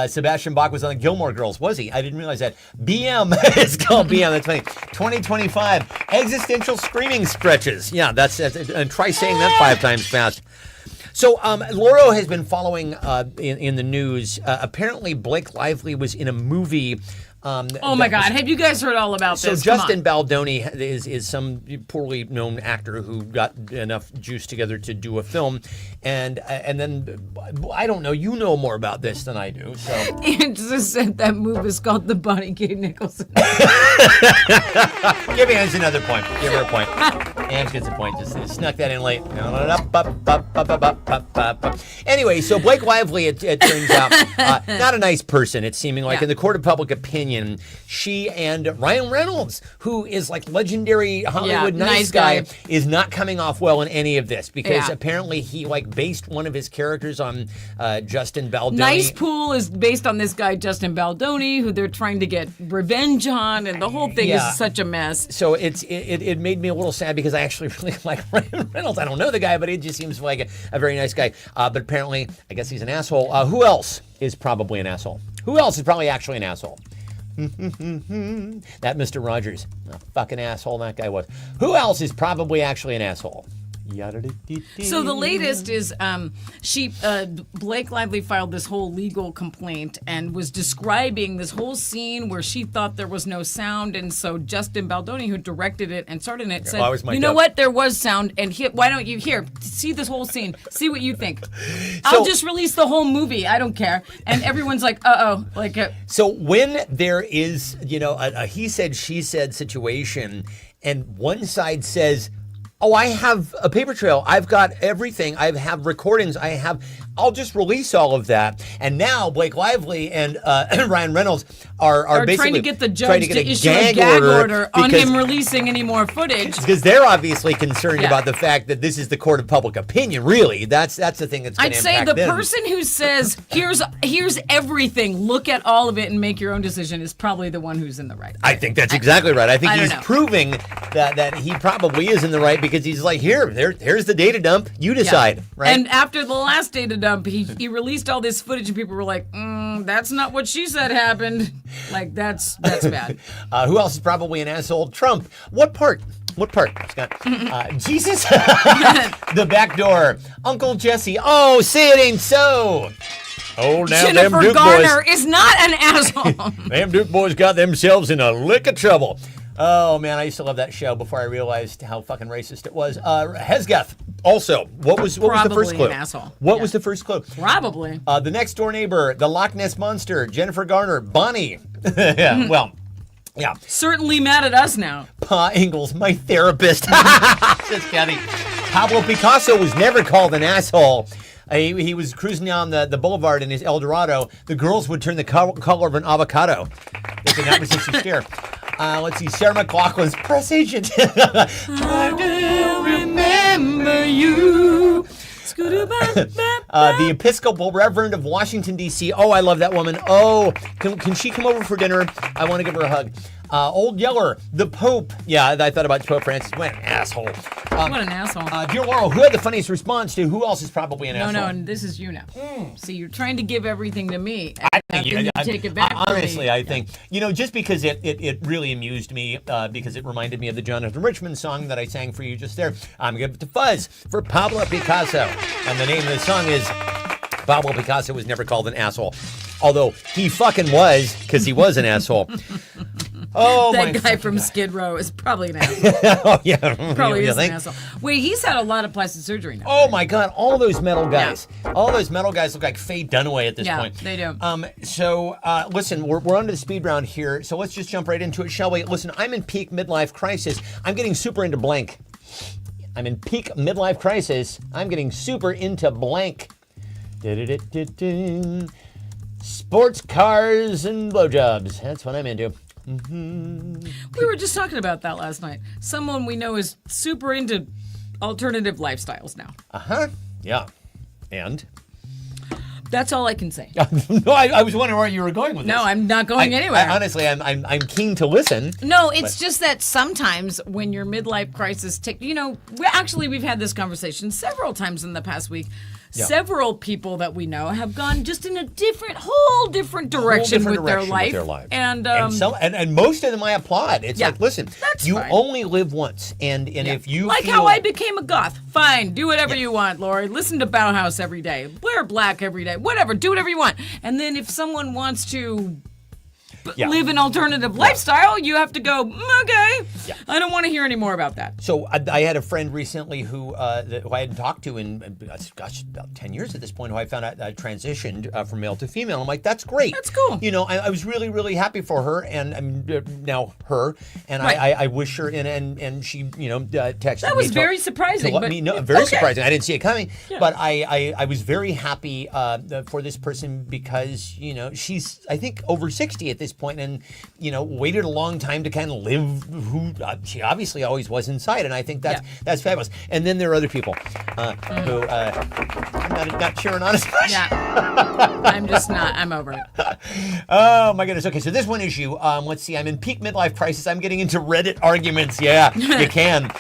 Sebastian Bach was on the Gilmore Girls, was he? I didn't realize that. BM is called BM. That's funny. 2025 existential screaming stretches. Yeah, that's and try saying that 5 times fast. So Lauro has been following in the news. Apparently, Blake Lively was in a movie.
Oh my God! Have you guys heard all about this?
So Justin Baldoni is some poorly known actor who got enough juice together to do a film, and then I don't know. You know more about this than I do. So
Anne just said that movie is called The Bonnie K. Nicholson.
Give Anne another point. Give her a point. Anne gets a point. Just snuck that in late. Anyway, so Blake Lively, it turns out, not a nice person. It's seeming like in the court of public opinion. She and Ryan Reynolds, who is like legendary Hollywood nice guy, is not coming off well in any of this, because apparently he based one of his characters on Justin Baldoni.
Nice Pool is based on this guy Justin Baldoni, who they're trying to get revenge on, and the whole thing is such a mess.
So it made me a little sad, because I actually really like Ryan Reynolds. I don't know the guy, but it just seems like a very nice guy. But apparently, I guess he's an asshole. Who else is probably an asshole? Who else is probably actually an asshole? That Mr. Rogers, a fucking asshole that guy was. Who else is probably actually an asshole?
So the latest is Blake Lively filed this whole legal complaint and was describing this whole scene where she thought there was no sound, and so Justin Baldoni, who directed it and starred in it, said, "You know what? There was sound, and why don't you see this whole scene? See what you think. I'll just release the whole movie. I don't care." And everyone's like,
So when there is a he said she said situation, and one side says, "Oh, I have a paper trail. I've got everything. I have recordings. I'll just release all of that." And now Blake Lively and Ryan Reynolds are basically
trying to get the judge to issue a gag order on him releasing any more footage.
Because they're obviously concerned about the fact that this is the court of public opinion. Really, that's the thing that's going to impact them.
I'd say the person who says, "Here's everything. Look at all of it and make your own decision," is probably the one who's in the right.
I think that's exactly right. I think he's proving that he probably is in the right, because he's like, here's the data dump. You decide, right?
And after the last data dump, he released all this footage, and people were like, "That's not what she said happened." Like, that's bad.
Who else is probably an asshole? Trump. What part? Scott? Jesus? The back door. Uncle Jesse. Oh, say it ain't so. Oh, now
Jennifer
them Duke
Garner
boys.
is not an asshole.
Them Duke boys got themselves in a lick of trouble. Oh, man, I used to love that show before I realized how fucking racist it was. Hesgeth, also. What was the first clue?
An asshole.
What was the first clue?
Probably.
The next door neighbor, the Loch Ness Monster, Jennifer Garner, Bonnie. Yeah, well, yeah.
Certainly mad at us now.
Pa Ingalls, my therapist. Just kidding. Pablo Picasso was never called an asshole. He was cruising down the boulevard in his El Dorado. The girls would turn the color of an avocado. They could not resist the stare. Let's see, Sarah McLachlan's press agent. I do remember you. The Episcopal Reverend of Washington, D.C. Oh, I love that woman. Oh, can she come over for dinner? I want to give her a hug. Old Yeller, the Pope. Yeah, I thought about Pope Francis. What an asshole.
What an asshole.
Dear Laurel, who had the funniest response to who else is probably an asshole?
No, and this is you now. See, you're trying to give everything to me.
I think
you take it back
honestly, I think, just because it really amused me, because it reminded me of the Jonathan Richman song that I sang for you just there. I'm going to give it to Fuzz for Pablo Picasso. And the name of the song is Pablo Picasso was never called an asshole. Although he fucking was, because he was an asshole. Oh,
that guy from Skid Row is probably an asshole.
Oh, yeah.
Probably is an asshole. Wait, he's had a lot of plastic surgery now.
Oh, my God. All those metal guys. Yeah. All those metal guys look like Faye Dunaway at this point.
Yeah, they do.
So, listen, we're on to the speed round here, so let's just jump right into it, shall we? Listen, I'm in peak midlife crisis. I'm getting super into blank. I'm in peak midlife crisis. I'm getting super into blank. Sports cars and blowjobs. That's what I'm into. Mm-hmm.
We were just talking about that last night. Someone we know is super into alternative lifestyles now.
Uh-huh. Yeah. And?
That's all I can say.
No, I was wondering where you were going with this.
No, I'm not going anywhere.
Honestly, I'm keen to listen.
No, it's just that sometimes when your midlife crisis we've had this conversation several times in the past week. Yeah. Several people that we know have gone just in a whole different direction with their life. And
most of them I applaud. It's like, listen, you
fine.
only live once, and if you
like how I became a goth, fine, do whatever you want, Lori. Listen to Bauhaus every day, wear black every day, whatever, do whatever you want. And then if someone wants to live an alternative lifestyle, you have to go, okay. Yeah. I don't want to hear any more about that.
So I had a friend recently who I hadn't talked to in, about 10 years at this point, who I found out transitioned from male to female. I'm like, that's great.
That's cool.
I was really, really happy for her, and now her, and right. I wish her, and she, texted me.
That was very surprising.
To let me know. Very surprising. I didn't see it coming, but I was very happy for this person because, she's, I think, over 60 at this point, and waited a long time to kind of live who she obviously always was inside, and I think that's fabulous. And then there are other people who I'm not cheering on as much.
Yeah, I'm just not. I'm over it.
Oh my goodness. Okay, so this one issue. Let's see. I'm in peak midlife crisis. I'm getting into Reddit arguments. Yeah, you can.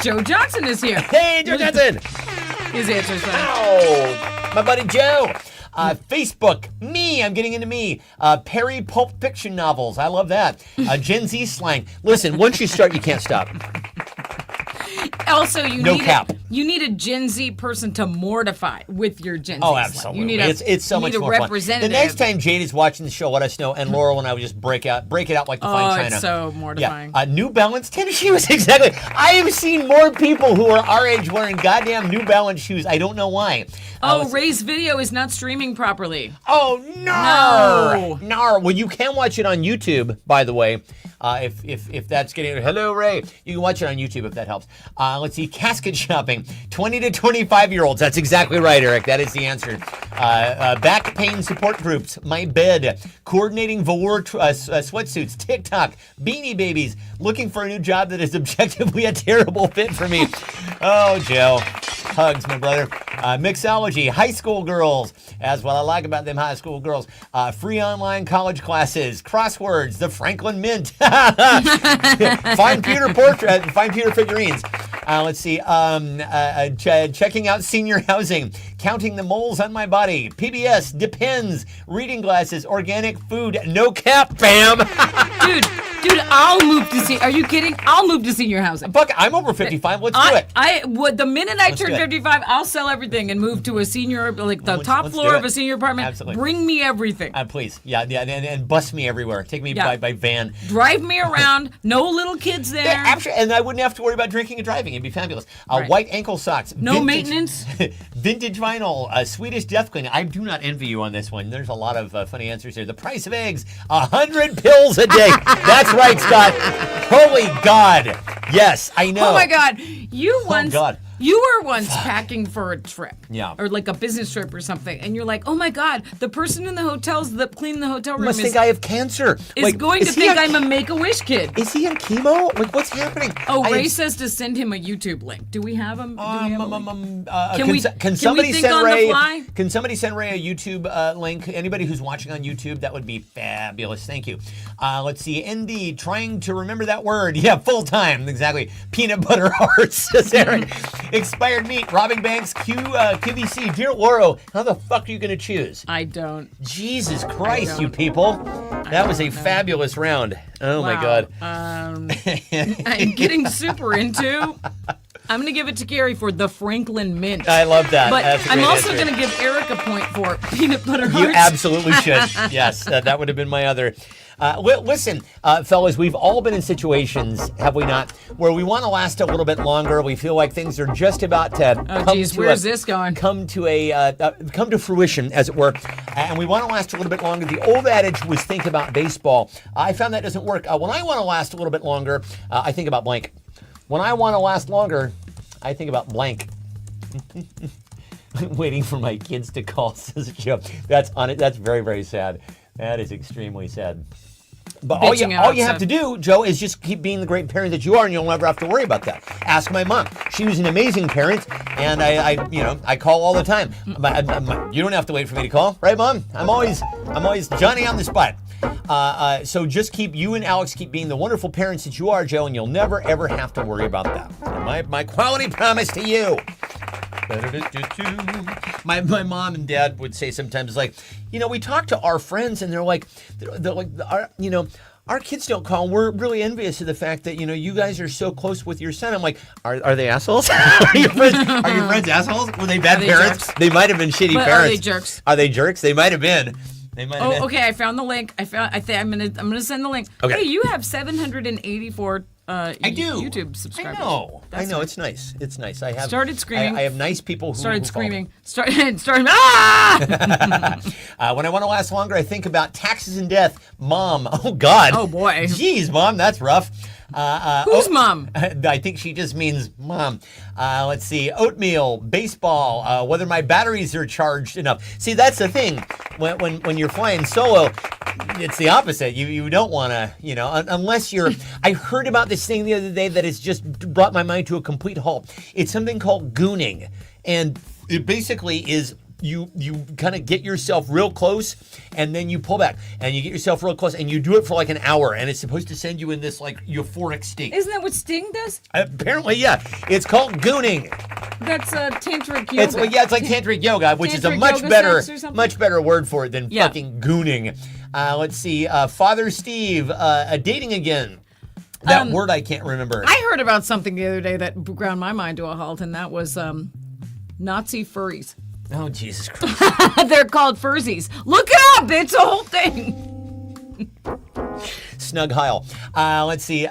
Joe Johnson is here.
Hey, Joe Johnson.
His answer's funny.
Oh, my buddy Joe. Facebook, I'm getting into me. Perry Pulp Fiction novels, I love that. Gen Z slang. Listen, once you start, you can't stop.
Also, you need a Gen Z person to mortify with your Gen Z.
Oh, absolutely.
You need
it's so much more fun. The next time Jade is watching the show, let us know, and Laurel and I would just break it out like the fine china.
Oh, it's so mortifying.
Yeah. New Balance tennis shoes, exactly. I have seen more people who are our age wearing goddamn New Balance shoes. I don't know why.
Ray's video is not streaming properly.
Oh, no. Well, you can watch it on YouTube, by the way. If that's getting... Hello, Ray. You can watch it on YouTube if that helps. Let's see. Casket shopping. 20 to 25-year-olds. That's exactly right, Eric. That is the answer. Back pain support groups. My bed. Coordinating velour sweatsuits. TikTok. Beanie Babies. Looking for a new job that is objectively a terrible fit for me. Oh, Joe. Hugs, my brother. Mixology. High school girls. That's what I like about them high school girls. Free online college classes. Crosswords. The Franklin Mint. Fine pewter figurines. Let's see. Checking out senior housing. Counting the moles on my body. PBS. Depends. Reading glasses. Organic food. No cap, bam.
Dude. Dude, I'll move to senior. Are you kidding? I'll move to senior housing.
Fuck, I'm over 55. Let's do it.
I would. The minute I turn 55, I'll sell everything and move to a senior, like the top floor of a senior apartment.
Absolutely.
Bring me everything.
Please. Yeah, and bus me everywhere. Take me by van.
Drive me around. No little kids there.
Yeah, and I wouldn't have to worry about drinking and driving. It'd be fabulous. White ankle socks.
No maintenance.
Vintage vinyl. Swedish death cleaning. I do not envy you on this one. There's a lot of funny answers here. The price of eggs. 100 pills a day. That's right, Scott. Holy God. Yes, I know.
Oh my God. You were once packing for a trip.
Yeah.
Or like a business trip or something. And you're like, oh my God, the person in the hotels that clean the hotel room
must think I have cancer.
Is going to think I'm a Make-A-Wish kid.
Is he on chemo? Like, what's happening?
Ray says to send him a YouTube link. Do we have him?
Can somebody send Ray? Can somebody send Ray a YouTube link? Anybody who's watching on YouTube, that would be fabulous. Thank you. Let's see. ND, trying to remember that word. Yeah, full time. Exactly. Peanut butter hearts, says Aaron. Expired meat, robbing banks, QVC. Dear Lauro, how the fuck are you going to choose?
I don't.
Jesus Christ, you people. That was a fabulous round. Oh, my God.
I'm getting super into... I'm going to give it to Gary for the Franklin Mint.
I love that.
But I'm also going to give Eric a point for peanut butter hearts.
You absolutely should. Yes, that would have been my other... listen, fellas, we've all been in situations, have we not, where we want to last a little bit longer. We feel like things are just about to
where's this going?
Come to fruition, as it were, and we want to last a little bit longer. The old adage was think about baseball. I found that doesn't work. When I want to last a little bit longer, I think about blank. When I want to last longer, I think about blank. I'm waiting for my kids to call, says Joe. That's very, very sad. That is extremely sad. But all you have to do, Joe, is just keep being the great parent that you are, and you'll never have to worry about that. Ask my mom; she was an amazing parent, and I call all the time. You don't have to wait for me to call, right, Mom? I'm always Johnny on the spot. So just you and Alex keep being the wonderful parents that you are, Joe, and you'll never ever have to worry about that. So my quality promise to you. My mom and dad would say sometimes, like, we talk to our friends and they're like, our kids don't call. We're really envious of the fact that, you guys are so close with your son. I'm like, are they assholes? Are your friends assholes? Were they bad parents?
Jerks?
They might have been shitty parents.
Are they jerks?
Are they jerks? They might have been.
Okay. I found the link. I'm gonna send the link.
Okay.
Hey, you have 784.
I do.
YouTube subscribers.
I know. It's nice. It's nice. I have
started screaming.
I have nice people who
started
who
screaming. Started. Ah!
When I want to last longer, I think about taxes and death. Mom. Oh God.
Oh boy.
Jeez, Mom, that's rough.
Who's mom?
I think she just means mom. Let's see. Oatmeal, baseball, whether my batteries are charged enough. See, that's the thing. When you're flying solo, it's the opposite. You don't want to, unless you're... I heard about this thing the other day that has just brought my mind to a complete halt. It's something called gooning. And it basically is... You kind of get yourself real close, and then you pull back, and you get yourself real close, and you do it for like an hour, and it's supposed to send you in this like euphoric state.
Isn't that what Sting does?
Apparently, yeah. It's called gooning.
That's tantric yoga.
It's like tantric yoga, which is a much better word for it than fucking gooning. Let's see. Father Steve, dating again. That word I can't remember.
I heard about something the other day that ground my mind to a halt, and that was Nazi furries.
Oh, Jesus Christ.
They're called fursies. Look it up. It's a whole thing.
Snug Heil. Let's see.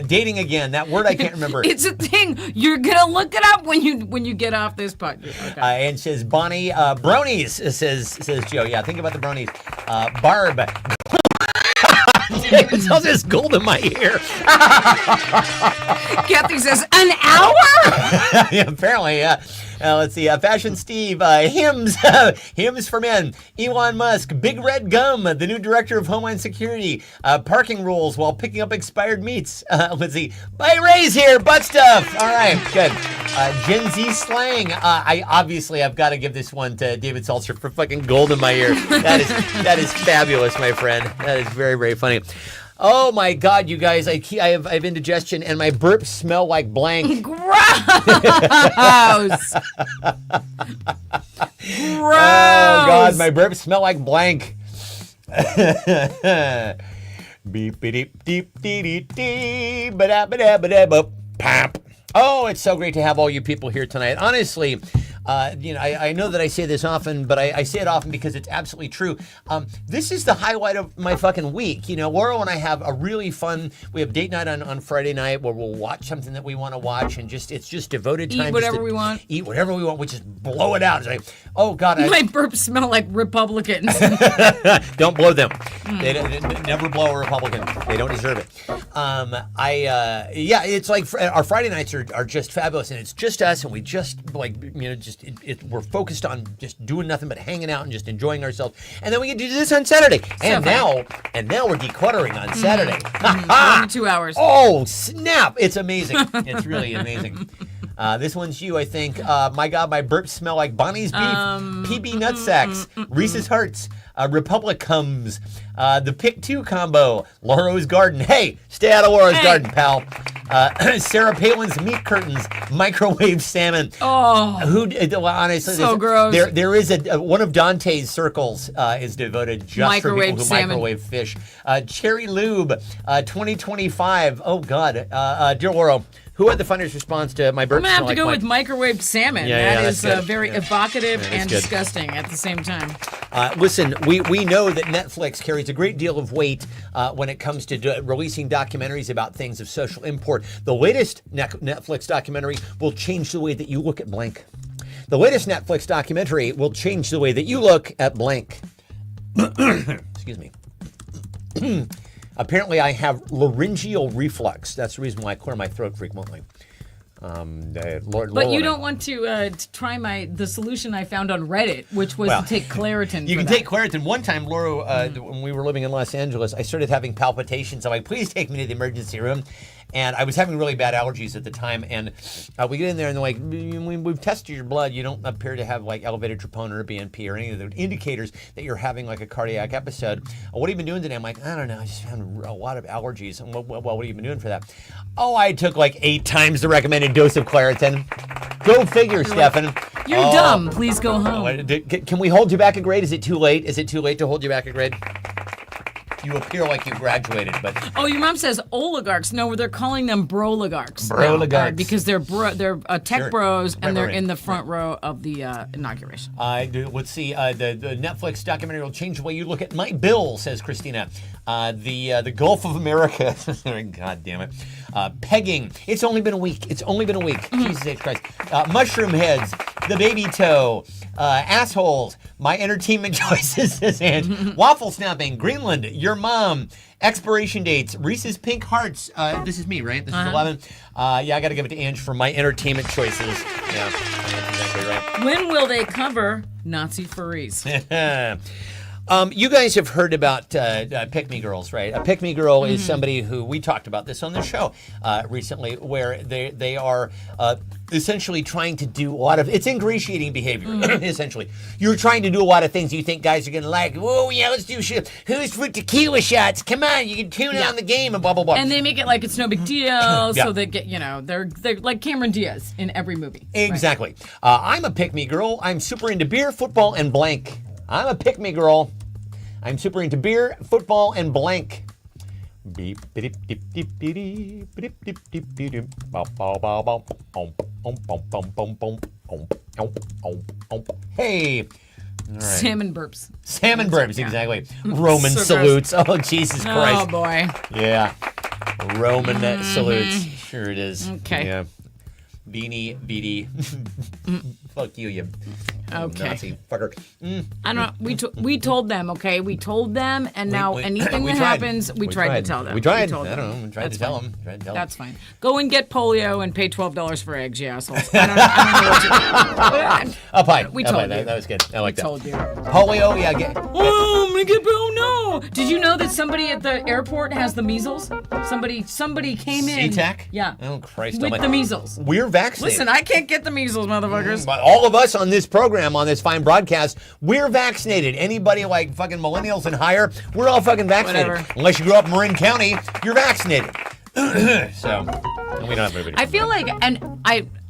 Dating again. That word I can't remember.
It's a thing. You're going to look it up when you get off this podcast. Okay.
And says Bonnie. Bronies, says Joe. Yeah, think about the bronies. Barb. It's all this gold in my ear.
Kathy says, an hour?
Yeah, apparently, yeah. Let's see. Fashion Steve, hymns for men. Elon Musk, Big Red Gum, the new director of Homeland Security. Parking rules while picking up expired meats. Let's see. Buy Ray's here, butt stuff. All right, good. Gen Z slang. I've got to give this one to David Salzer for fucking gold in my ear. That is fabulous, my friend. That is very, very funny. Oh my God, you guys! I have indigestion, and my burps smell like blank.
Gross.
Oh God, my burps smell like blank. Beep, beep, deep, dee, dee, dee, ba-da, ba-da, ba-da, ba, pop. Oh, it's so great to have all you people here tonight. Honestly, I know that I say this often, but I say it often because it's absolutely true. This is the highlight of my fucking week. Laurel and I have a really fun, we have date night on Friday night where we'll watch something that we want to watch, and it's just devoted time.
Eat whatever we want.
Eat whatever we want. We just blow it out. It's like, oh, God.
My burps smell like Republicans.
Don't blow them. They never blow a Republican. They don't deserve it. It's like our Friday nights are just fabulous, and it's just us, and we just we're focused on just doing nothing but hanging out and just enjoying ourselves, and then we get to do this on Saturday, and now we're decluttering on Saturday.
1 to 2 hours.
Oh snap! It's amazing. It's really amazing. This one's you, I think. My God, my burps smell like Bonnie's beef, PB Nutsacks, Reese's Hearts, Republicums, the Pick 2 combo, Laura's Garden. Hey, stay out of Laura's Garden, pal. Sarah Palin's meat curtains, microwave salmon.
Oh,
honestly,
so gross.
There is one of Dante's circles is devoted just for people who microwave fish. Cherry Lube, 2025. Oh God, dear Laura. Who had the funniest response to my burps?
I'm going to have to go with microwave salmon. That is very evocative and
good.
disgusting at the same time.
Listen, we know that Netflix carries a great deal of weight when it comes to releasing documentaries about things of social import. The latest Netflix documentary will change the way that you look at blank. The latest Netflix documentary will change the way that you look at blank. Excuse me. Apparently, I have laryngeal reflux. That's the reason why I clear my throat frequently.
But you don't want to try the solution I found on Reddit, which was to take Claritin.
You can take Claritin. One time, Laura, when we were living in Los Angeles, I started having palpitations. I'm like, please take me to the emergency room. And I was having really bad allergies at the time. And we get in there and they're like, we've tested your blood. You don't appear to have like elevated troponin or BNP or any of the indicators that you're having like a cardiac episode. What have you been doing today? I'm like, I don't know. I just found a lot of allergies. And what have you been doing for that? Oh, I took like 8 times the recommended dose of Claritin. Go figure, Stefan.
You're dumb. Please go home.
Can we hold you back a grade? Is it too late? Is it too late to hold you back a grade? You appear like you graduated, but...
Oh, your mom says oligarchs. No, they're calling them broligarchs.
Broligarchs.
Because they're tech bros, and they're in the front row of the inauguration.
Let's see. The Netflix documentary will change the way you look at my bill, says Christina. The Gulf of America. God damn it. Pegging. It's only been a week. Jesus H. Christ. Mushroom heads. The baby toe. Assholes. My entertainment choices, says Ange. Waffle snapping. Greenland. Your mom. Expiration dates. Reese's Pink Hearts. This is me, right? This is 11. I got to give it to Ange for my entertainment choices. Yeah, that's exactly right.
When will they cover Nazi furries?
You guys have heard about pick-me girls, right? A pick-me girl is somebody who, we talked about this on the show recently, where they are essentially trying to do a lot of, it's ingratiating behavior, essentially. You're trying to do a lot of things you think guys are going to like. Whoa, yeah, let's do shit. Who's for tequila shots? Come on, you can tune on the game and blah, blah, blah.
And they make it like it's no big deal, so they get, they're like Cameron Diaz in every movie.
Exactly. Right? I'm a pick-me girl. I'm super into beer, football, and blank. I'm a pick-me girl. I'm super into beer, football, and blank. Beep, beep, beep, beep, beep, beep, beep, beep, beep, hey.
Right. Salmon burps.
Salmon burps, exactly. Roman salutes. Oh, Jesus Christ.
Oh, boy.
Yeah. Roman salutes. Sure it is.
Okay.
Yeah. Beanie. Fuck you Nazi fucker.
I don't know. We told them, okay? We told them, and now anything that happens, we tried to tell them.
We tried. I don't know. We tried to tell them.
That's fine. Go and get polio and pay $12 for eggs, you assholes. I don't know what you...
Up high.
We told you.
That was good. I like that.
We told you.
Polio, yeah.
Oh, I'm going to get... Oh, no. Did you know that somebody at the airport has the measles? Somebody came in.
SeaTac?
Yeah.
Oh, Christ.
With the measles.
We're vaccinated.
Listen, I can't get the measles, motherfuckers.
But all of us on this program, on this fine broadcast, we're vaccinated. Anybody like fucking millennials and higher, we're all fucking vaccinated.
Whatever.
Unless you grew up in Marin County, you're vaccinated. So, we don't have everybody.
I feel like, and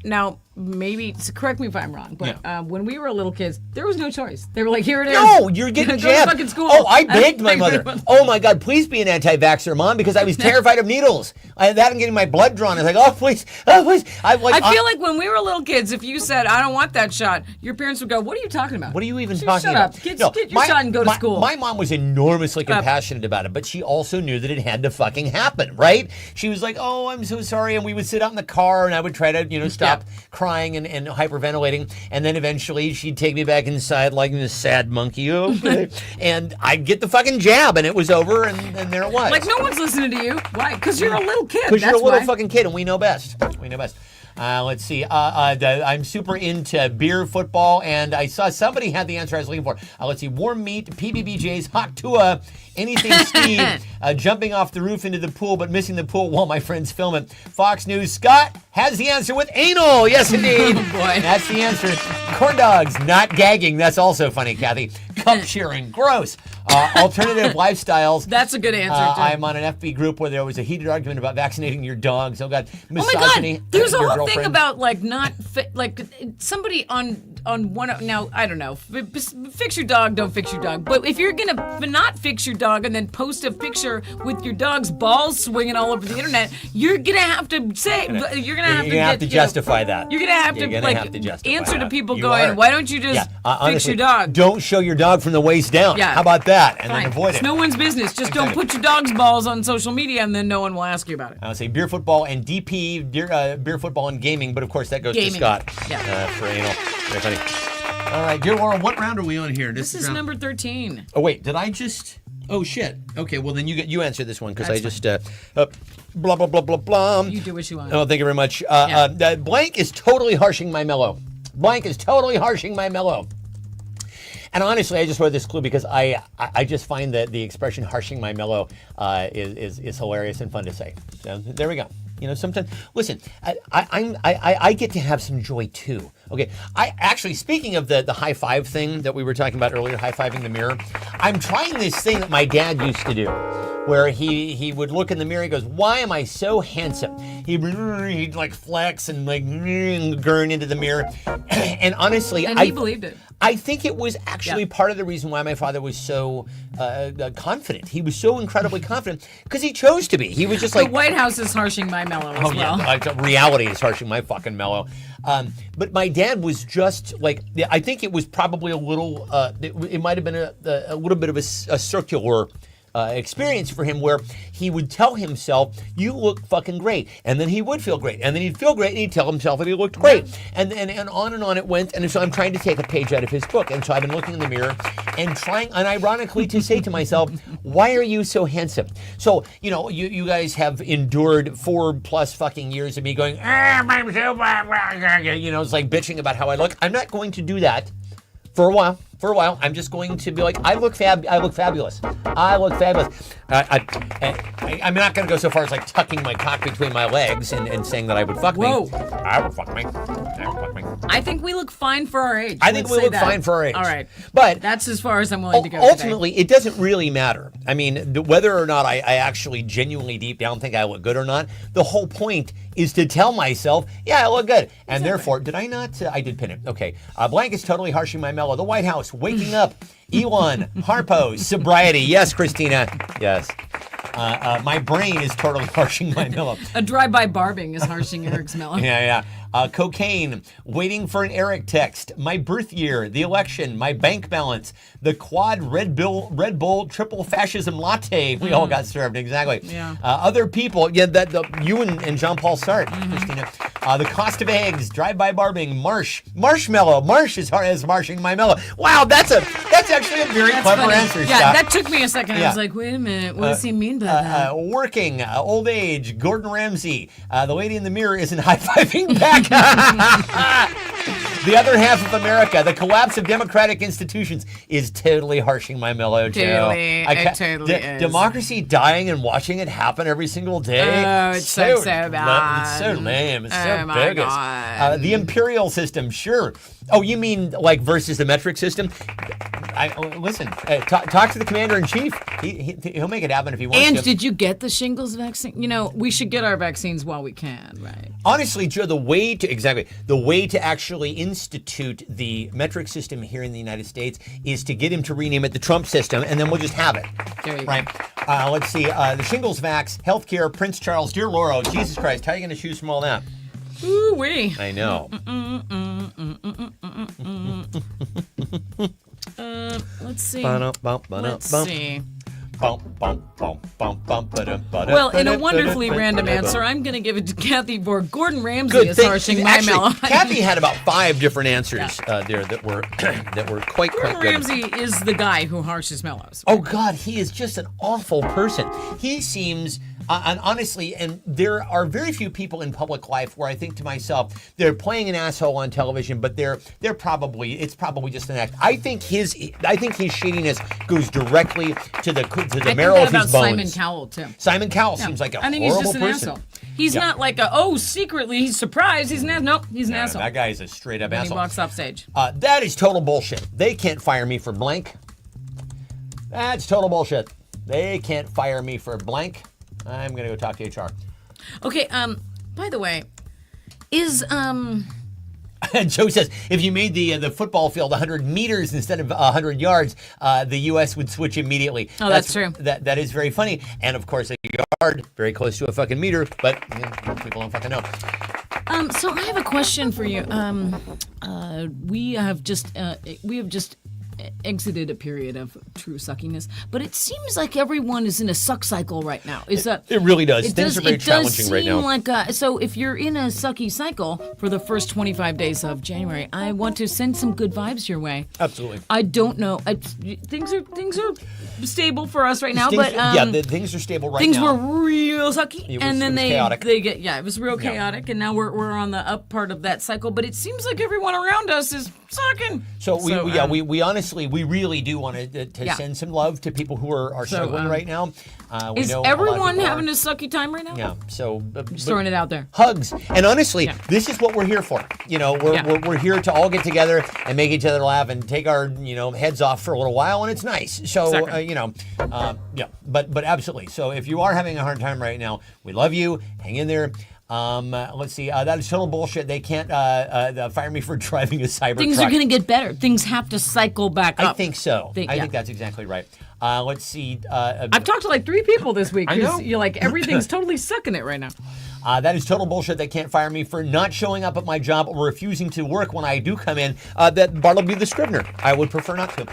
now, maybe, so correct me if I'm wrong, but when we were little kids, there was no choice. They were like, here it is.
No, you're getting
Go to
jabbed.
fucking school.
Oh, I begged my mother. Oh my God, please be an anti-vaxxer, Mom, because I was terrified of needles. That and getting my blood drawn. I was like, oh please, oh please. I
feel like when we were little kids, if you said, I don't want that shot, your parents would go, what are you talking about?
What are you even
So
talking about?
Shut up. Get your shot and go to school.
My mom was enormously compassionate about it, but she also knew that it had to fucking happen, right? She was like, oh, I'm so sorry. And we would sit out in the car and I would try to, stop crying and hyperventilating. And then eventually she'd take me back inside like this sad monkey. And I'd get the fucking jab and it was over and there it was.
Like no one's listening to you. Why? Because you're a little kid.
Because you're a little fucking kid and we know best. We know best. Let's see. I'm super into beer, football, and I saw somebody had the answer I was looking for. Let's see. Warm meat, PBBJs, hot tua, anything Steve, jumping off the roof into the pool, but missing the pool while my friends film it. Fox News, Scott has the answer with anal. Yes, indeed.
Oh, boy.
That's the answer. Corn dogs, not gagging. That's also funny, Kathy. Cup cheering, gross. Alternative lifestyles.
That's a good answer.
I'm on an FB group where there was a heated argument about vaccinating your dogs. Oh God, misogyny.
Oh my God! There's a whole
girlfriend.
thing about like not like somebody on one. Now I don't know. Fix your dog, don't fix your dog. But if you're gonna not fix your dog and then post a picture with your dog's balls swinging all over the internet, you're gonna have to say you're gonna have to
justify that.
You're gonna have to
justify
answer
that.
to people
You
going,
are.
why don't you just fix your dog?
Don't show your dog from the waist down.
Yeah.
How about that? And
Fine.
then avoid
It's
it.
no one's business. Just don't put your dog's balls on social media, and then no one will ask you about it.
I would say beer, football, and DP, beer, football, and gaming. But of course, that goes to Scott for anal. Very funny. All right, dear Laura, what round are we on here?
This is number 13.
Oh wait, did I just? Oh shit. Okay, well then you answer this one because I
That's
just blah blah blah blah blah.
You do what you want.
Oh, thank you very much. Blank is totally harshing my mellow. Blank is totally harshing my mellow. And honestly, I just wrote this clue because I just find that the expression "harshing my mellow" is hilarious and fun to say. So there we go. Sometimes listen, I get to have some joy too. Okay, I actually, speaking of the high five thing that we were talking about earlier, high fiving the mirror, I'm trying this thing that my dad used to do, where he would look in the mirror. He goes, "Why am I so handsome?" He'd like flex and like gurn into the mirror, and honestly,
and he believed it.
I think it was actually part of the reason why my father was so confident. He was so incredibly confident because he chose to be. He was just like,
the White House is harshing my mellow as well.
Yeah, reality is harshing my fucking mellow. But my dad was just like, I think it was probably a little, it might have been a little bit of a circular experience for him where he would tell himself, you look fucking great. And then he would feel great. And then he'd feel great and he'd tell himself that he looked great. And on it went. And so I'm trying to take a page out of his book. And so I've been looking in the mirror and trying unironically to say to myself, why are you so handsome? So, you guys have endured 4+ fucking years of me going, I'm so blah, blah, blah. It's like bitching about how I look. I'm not going to do that for a while. I'm just going to be like, I look fabulous. I look fabulous. I'm not going to go so far as like tucking my cock between my legs and saying that I would fuck me. I would fuck me.
I think we look fine for our age.
I think we look fine for our age.
All right.
But
that's as far as I'm willing to go
ultimately, it doesn't really matter. I mean, whether or not I actually genuinely deep down think I look good or not, the whole point is to tell myself, yeah, I look good. And therefore, did I not? I did pin it. Okay. Blank is totally harshing my mellow. The White House, waking up. Elon, Harpo, sobriety. Yes, Christina. Yes. My brain is totally harshing my mellow.
A drive-by barbing is harshing Eric's mellow.
Yeah. Cocaine, waiting for an Eric text, my birth year, the election, my bank balance, the quad Red Bull triple fascism latte. We all got served, exactly.
Yeah.
Other people, you and Jean Paul Sartre, Christina. The cost of eggs, drive-by barbing, marshmallow. Marsh is marshing my mellow. Wow, that's actually a very clever
funny.
answer,
Yeah,
Scott.
that took me a second. I was like, wait a minute, what does he mean by that?
Working, old age, Gordon Ramsay. The lady in the mirror isn't high-fiving back. The other half of America, the collapse of democratic institutions is totally harshing my mellow, Joe.
It totally is.
Democracy dying and watching it happen every single day.
Oh, it's so bad.
It's so lame. It's so
my
bogus.
God.
The imperial system, sure. Oh, you mean like versus the metric system? Listen, talk to the commander-in-chief. He'll make it happen if he wants to.
And did you get the shingles vaccine? You know, we should get our vaccines while we can, right?
Honestly, Joe, the way to actually institute the metric system here in the United States is to get him to rename it the Trump system, and then we'll just have it.
There you
right? Go. Let's see. The shingles vax, healthcare, Prince Charles, dear Laura, Jesus Christ, how are you going to choose from all that?
Ooh-wee.
I know.
Let's see.
Let's
see.
Well,
in a wonderfully random answer, I'm going to give it to Kathy Borg. Gordon Ramsay is harshing my mellow.
Kathy had about 5 different answers there that were quite good.
Gordon Ramsay is the guy who harshes mellows.
Oh God, he is just an awful person. He seems, and honestly, and there are very few people in public life where I think to myself, they're playing an asshole on television, but it's probably just an act. I think his shadiness goes directly to the marrow of his bones.
Simon Cowell too.
Simon Cowell seems like a horrible person.
I think he's just an asshole. He's not like secretly he's surprised. He's an asshole. Nope, he's an asshole.
That guy is a straight up asshole.
He walks off stage.
That is total bullshit. They can't fire me for blank. That's total bullshit. They can't fire me for blank. I'm gonna go talk to HR.
Okay. By the way, is
Joe says if you made the football field 100 meters instead of 100 yards, the U.S. would switch immediately.
Oh, that's true.
That is very funny. And of course, a yard very close to a fucking meter, but people don't fucking know.
So I have a question for you. We have just exited a period of true suckiness, but it seems like everyone is in a suck cycle right now. It
really does. Things are very challenging right now.
So if you're in a sucky cycle for the first 25 days of January, I want to send some good vibes your way.
Absolutely.
I don't know. Things are stable for us right now, but
things are stable right now.
Things were real sucky, and then it was real chaotic, and now we're on the up part of that cycle. But it seems like everyone around us is sucking.
We honestly, we really do want to send some love to people who are struggling right now.
Is everyone having a sucky time right now?
Yeah. So
just throwing it out there.
Hugs, and honestly, this is what we're here for. You know, we're here to all get together and make each other laugh and take our heads off for a little while, and it's nice. So but absolutely. So if you are having a hard time right now, we love you. Hang in there. Let's see. That is total bullshit. They can't fire me for driving a Cybertruck.
Things are going to get better. Things have to cycle back up.
I think so. I think that's exactly right. Let's see.
I've talked to like 3 people this week.
I know.
You're like, everything's totally sucking it right now.
That is total bullshit. They can't fire me for not showing up at my job or refusing to work when I do come in. That Bartleby the Scrivener. I would prefer not to.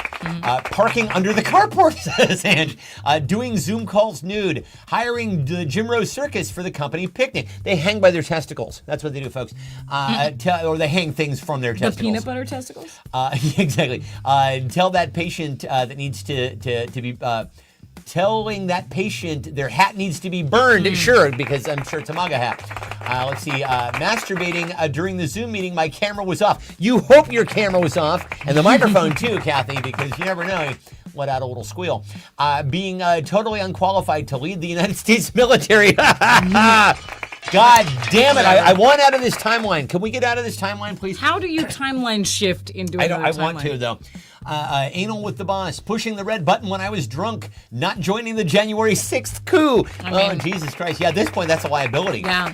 Parking under the carport, says Ange. Doing Zoom calls nude. Hiring the Jim Rose Circus for the company picnic. They hang by their testicles. That's what they do, folks. Or they hang things from their testicles.
The peanut butter testicles?
Exactly. Tell that patient that needs to be... telling that patient their hat needs to be burned, sure, because I'm sure it's a MAGA hat. Let's see, masturbating during the Zoom meeting, my camera was off. You hope your camera was off, and the microphone too, Kathy, because you never know. Let out a little squeal. Being totally unqualified to lead the United States military. God damn it. I want out of this timeline. Can we get out of this timeline, please?
How do you timeline shift into another timeline?
I want to, though. Anal with the boss, pushing the red button when I was drunk, not joining the January 6th coup. Jesus Christ. Yeah, at this point, that's a liability.
Yeah.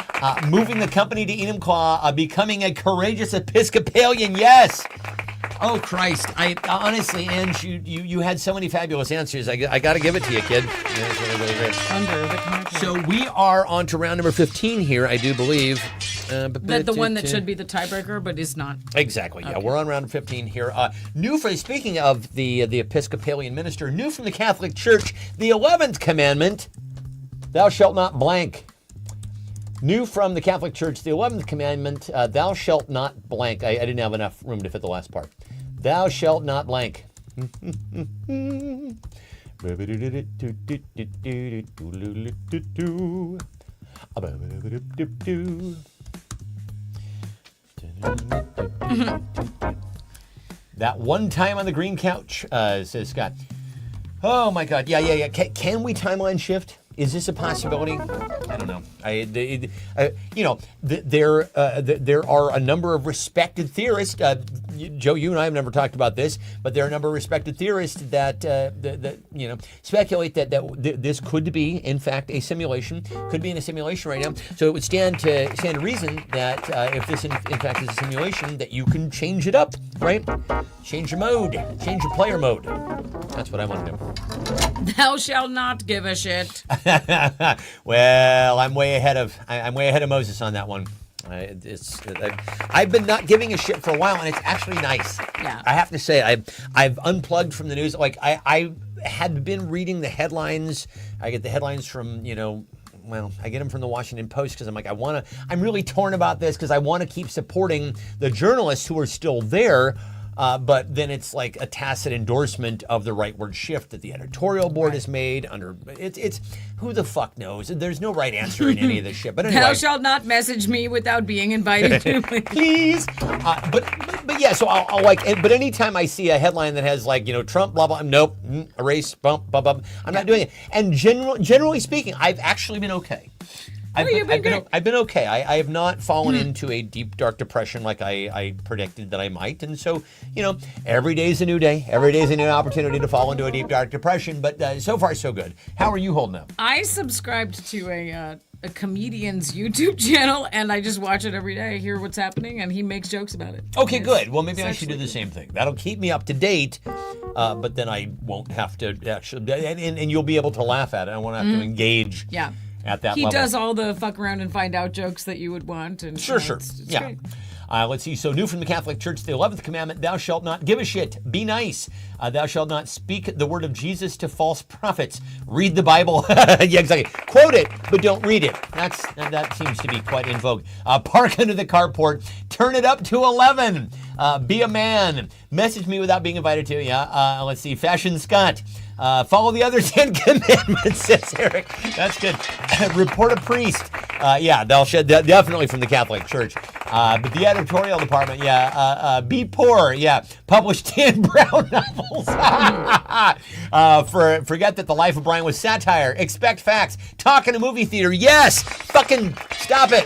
Moving the company to Enumclaw, becoming a courageous Episcopalian. Yes. Oh, Christ. I honestly, Ange, you had so many fabulous answers. I got to give it to you, kid. Yeah, it's really, really great.
Under the carpet.
So we are on to round number 15 here, I do believe.
The one that should be the tiebreaker, but is not.
Exactly. Yeah, we're on round 15 here. Speaking of the Episcopalian minister, new from the Catholic Church, the 11th commandment, thou shalt not blank. New from the Catholic Church, the 11th commandment, thou shalt not blank. I didn't have enough room to fit the last part. Thou shalt not blank. That one time on the green couch, says Scott. Oh my God. Yeah. Can we timeline shift? Is this a possibility? I don't know. There are a number of respected theorists. Joe, you and I have never talked about this, but there are a number of respected theorists that speculate that this could be, in fact, a simulation. Could be in a simulation right now. So it would stand to reason that if this in fact is a simulation, that you can change it up, right? Change your mode, change your player mode. That's what I want to do.
Thou shalt not give a shit.
Well, I'm way ahead of Moses on that one. I've been not giving a shit for a while, and it's actually nice.
Yeah.
I have to say, I've unplugged from the news. Like I had been reading the headlines. I get the headlines from I get them from the Washington Post because I'm really torn about this because I want to keep supporting the journalists who are still there. But then it's like a tacit endorsement of the rightward shift that the editorial board has made. It's who the fuck knows? There's no right answer in any of this shit. But anyway,
thou shalt not message me without being invited to.
Please. But yeah. So I'll but anytime I see a headline that has Trump blah blah, nope, erase, bump. I'm not doing it. And generally speaking, I've actually been okay. I've been okay. I have not fallen into a deep, dark depression like I predicted that I might. And so, every day is a new day. Every day is a new opportunity to fall into a deep, dark depression. But so far, so good. How are you holding up?
I subscribed to a comedian's YouTube channel, and I just watch it every day. I hear what's happening, and he makes jokes about it.
Okay, good. Well, maybe I should do the same thing. That'll keep me up to date. But then I won't have to actually, and you'll be able to laugh at it. I won't have to engage.
Yeah.
At that
he
level.
does all the fuck around and find out jokes that you would want. And
sure.
It's
yeah.
Great.
Let's see. So new from the Catholic Church, the 11th commandment, thou shalt not give a shit. Be nice. Thou shalt not speak the word of Jesus to false prophets. Read the Bible. Yeah, exactly. Quote it, but don't read it. That seems to be quite in vogue. Park under the carport. Turn it up to 11. Be a man. Message me without being invited to. Yeah. Let's see. Fashion Scott. Follow the other 10 commandments, says Eric. That's good. Report a priest. Thou shalt, definitely from the Catholic Church. But the editorial department, be poor, publish 10 Brown novels. Forget that the life of Brian was satire. Expect facts. Talk in a movie theater. Yes. Fucking stop it.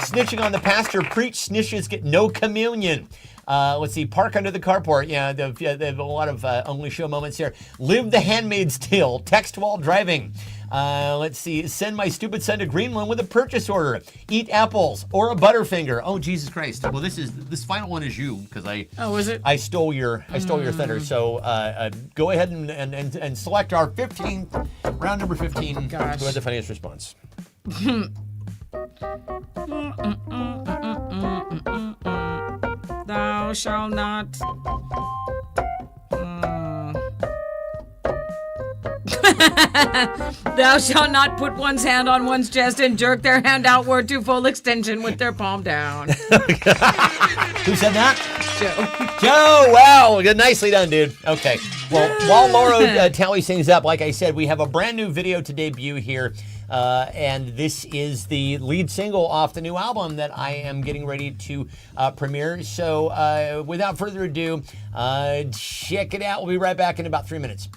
Snitching on the pastor. Preach. Snitches get no communion. Let's see, park under the carport. Yeah, they have a lot of only show moments here. Live the Handmaid's Tale. Text while driving. Let's see, send my stupid son to Greenland with a purchase order. Eat apples or a Butterfinger. Oh, Jesus Christ. Well, this final one is you because
is it?
I stole your thunder. So go ahead and select our 15th round number 15.
Gosh.
Who had the funniest response?
Thou shalt not. Thou shalt not put one's hand on one's chest and jerk their hand outward to full extension with their palm down.
Who said that?
Joe,
wow. Nicely done, dude. Okay. Well, while Laura tallies things up, like I said, we have a brand new video to debut here. And this is the lead single off the new album that I am getting ready to premiere. So without further ado, check it out. We'll be right back in about 3 minutes.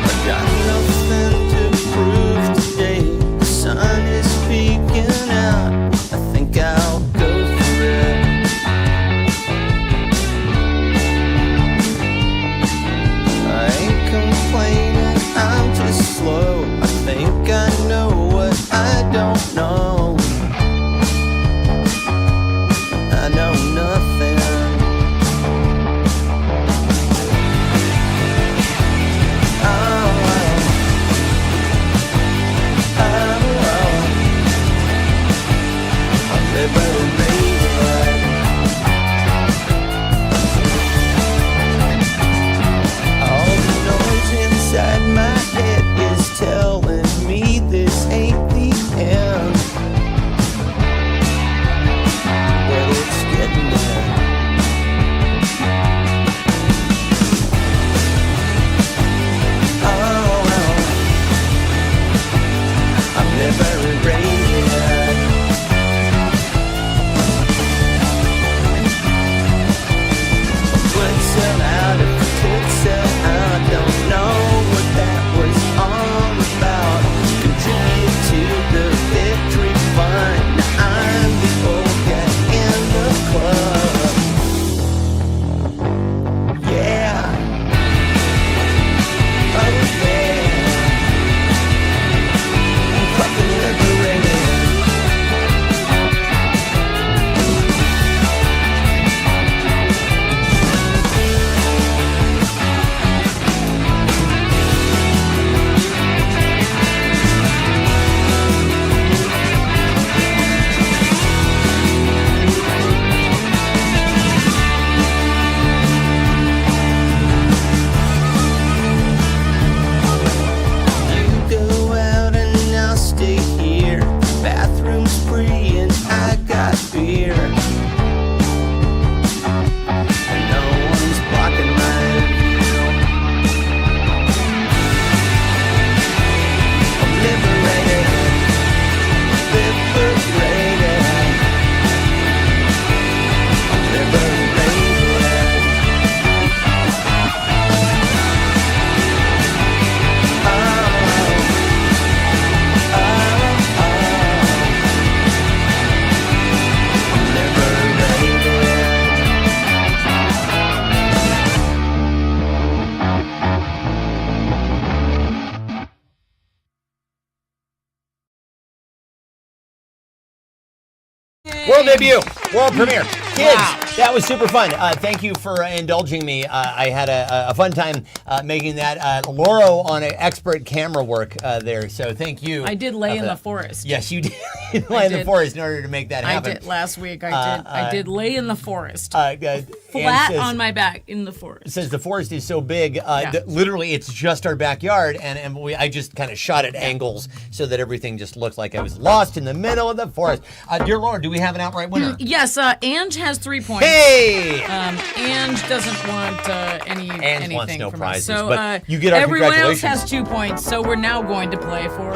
I got nothing to prove today. The sun is peeking out. I think I'll go for it. I ain't complaining, I'm just slow. I think I know what I don't know. I know nothing.
World debut. World premiere. Kids,
Wow.
that was super fun. Thank you for indulging me. I had a fun time making that. Lauro on expert camera work there, so thank you.
I did lay in the forest.
Yes, you did lay in the forest in order to make that
I
happen.
did last week. I did lay in the forest.
Flat
On my back in the forest.
Says the forest is so big that literally it's just our backyard, and I just kind of shot at angles so that everything just looked like I was lost in the middle of the forest. Dear Lord, do we have an outright winner?
Yes, Ange has 3 points.
Hey!
Ange doesn't want anything
wants no
from
prizes,
us. So
but you get our
everyone else
congratulations.
has 2 points, so we're now going to play for...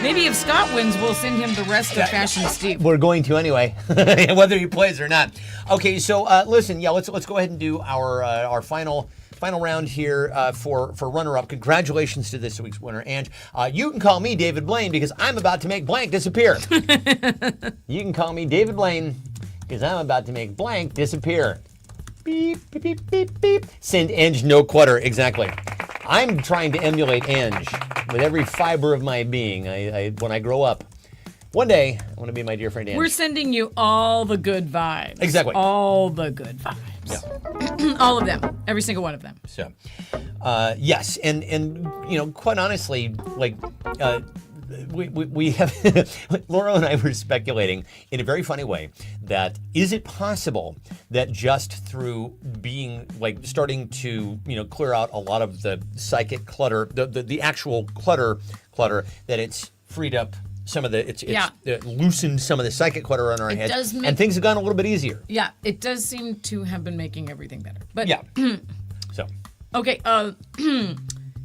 maybe if Scott wins, we'll send him the rest of Fashion Steve.
We're going to anyway, whether he plays or not. Okay, so listen, let's go ahead and do our final round here for runner-up. Congratulations to this week's winner, Ange. You can call me David Blaine because I'm about to make blank disappear. You can call me David Blaine because I'm about to make blank disappear. Beep, beep, beep, beep, beep. Send Ange no clutter. Exactly. I'm trying to emulate Ange with every fiber of my being. When I grow up, one day I want to be my dear friend Ange.
We're sending you all the good vibes.
Exactly.
All the good vibes.
Yeah.
All of them. Every single one of them.
So, yes, and quite honestly, like. We have Laura and I were speculating in a very funny way that is it possible that just through being starting to clear out a lot of the psychic clutter, the actual clutter that it's freed up some of the loosened some of the psychic clutter on our heads, and things have gone a little bit easier.
Yeah, it does seem to have been making everything better. But
yeah, so
okay.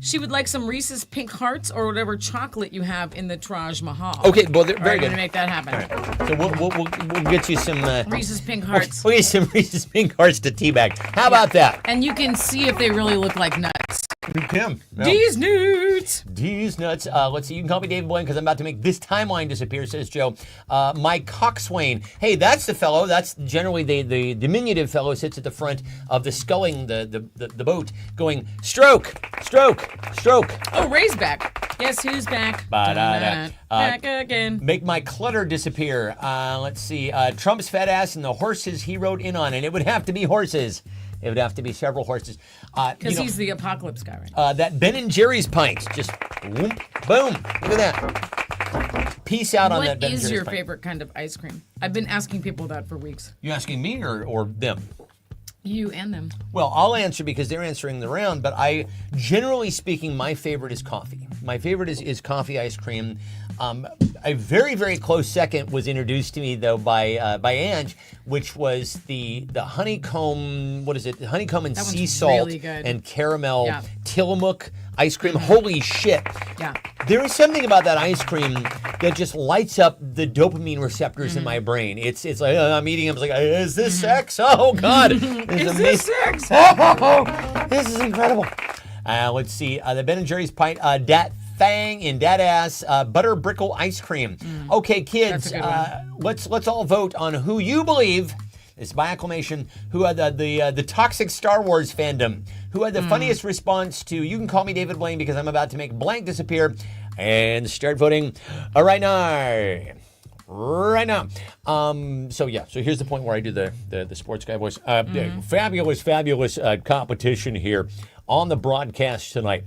She would like some Reese's Pink Hearts or whatever chocolate you have in the Taj Mahal.
Okay, well, very good.
We're gonna make that happen.
All right. So we'll get you some
Reese's Pink Hearts.
We'll get some Reese's Pink Hearts to teabag. How about that?
And you can see if they really look like nuts.
We can. Yeah.
These nuts.
These nuts. Let's see. You can call me David Blaine because I'm about to make this timeline disappear, says Joe. Mike Coxswain. Hey, that's the fellow. That's generally the diminutive fellow sits at the front of the sculling the boat going stroke, stroke, stroke.
Oh, Ray's back. Guess who's back? Back again.
Make my clutter disappear. Let's see. Trump's fat ass and the horses he rode in on, and it would have to be horses. It would have to be several horses.
Because he's the apocalypse guy, right?
That Ben & Jerry's pint. Just whoop, boom. Look at that. Peace out on that Ben & Jerry's
What is your
pint.
favorite kind of ice cream? I've been asking people that for weeks.
You asking me or them?
You and them. Well,
I'll answer because they're answering the round, but generally speaking, my favorite is coffee. My favorite is coffee ice cream. A very, very close second was introduced to me, though, by Ange, which was the honeycomb, what is it? Honeycomb and sea salt
really good.
and caramel Tillamook ice cream. Holy shit.
Yeah.
There is something about that ice cream that just lights up the dopamine receptors in my brain. It's like I'm eating. I'm like, is this sex? Oh God,
Is this sex?
Oh, this is incredible. Let's see. The Ben & Jerry's pint. Dat Fang in Dad Ass Butter Brickle ice cream. Okay, kids.
That's a good one.
Let's all vote on who you believe. It's by acclamation. Who had the toxic Star Wars fandom? Who had the funniest response to "You can call me David Blaine because I'm about to make blank disappear," and start voting right now. Right now. So here's the point where I do the sports guy voice. Fabulous competition here on the broadcast tonight.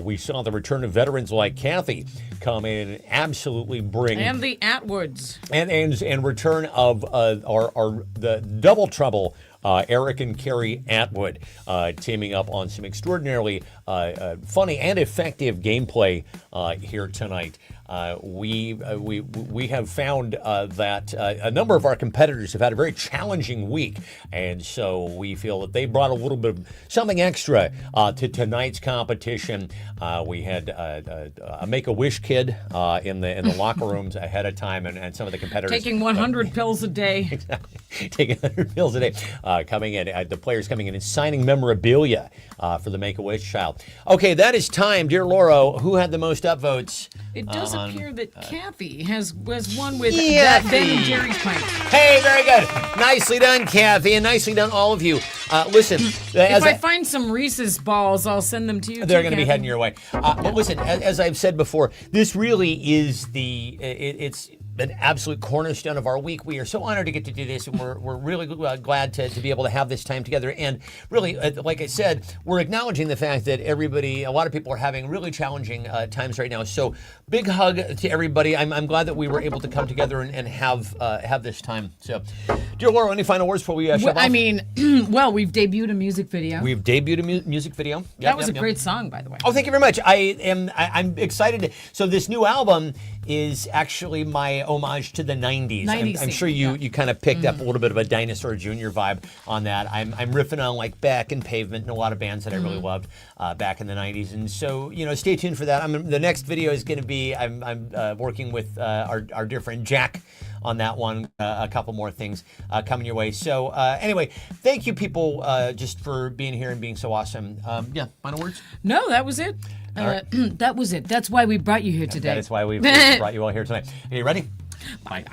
We saw the return of veterans like Kathy come in and absolutely bring
And the Atwoods.
and return of the double trouble. Eric and Carrie Atwood teaming up on some extraordinarily funny and effective gameplay here tonight. We have found that a number of our competitors have had a very challenging week, and so we feel that they brought a little bit of something extra to tonight's competition. We had a Make-A-Wish kid in the locker rooms ahead of time, and some of the competitors
Taking 100 pills a day.
Exactly, taking 100 pills a day. Coming in, the players coming in and signing memorabilia for the Make-A-Wish child. Okay, that is time, dear Lauro. Who had the most upvotes?
It does appear that Kathy has won with that Ben & Jerry's pint.
Hey, very good. Nicely done, Kathy, and nicely done, all of you. Listen,
if I find some Reese's balls, I'll send them to you.
They're going to be heading your way. But listen, as I've said before, this really is an absolute cornerstone of our week. We are so honored to get to do this, and we're really glad to be able to have this time together. And really, like I said, we're acknowledging the fact that a lot of people are having really challenging times right now. So big hug to everybody. I'm glad that we were able to come together and have this time. So, dear Laura, any final words before we shut off?
I mean, well, we've debuted a music video.
We've debuted a music video.
That was a great song, by the way.
Oh, thank you very much. I'm excited. So this new album is actually my homage to the 90s. I'm sure you kind of picked up a little bit of a Dinosaur Jr. vibe on that. I'm riffing on like Beck and Pavement and a lot of bands that I really loved back in the 90s. And so, stay tuned for that. The next video is going to be, I'm working with our dear friend Jack on that one. A couple more things coming your way. So anyway, thank you people just for being here and being so awesome. Final words?
No, that was it.
Right.
That was it. That's why we brought you here today.
That is why we've brought you all here tonight. Okay, ready?
Bye.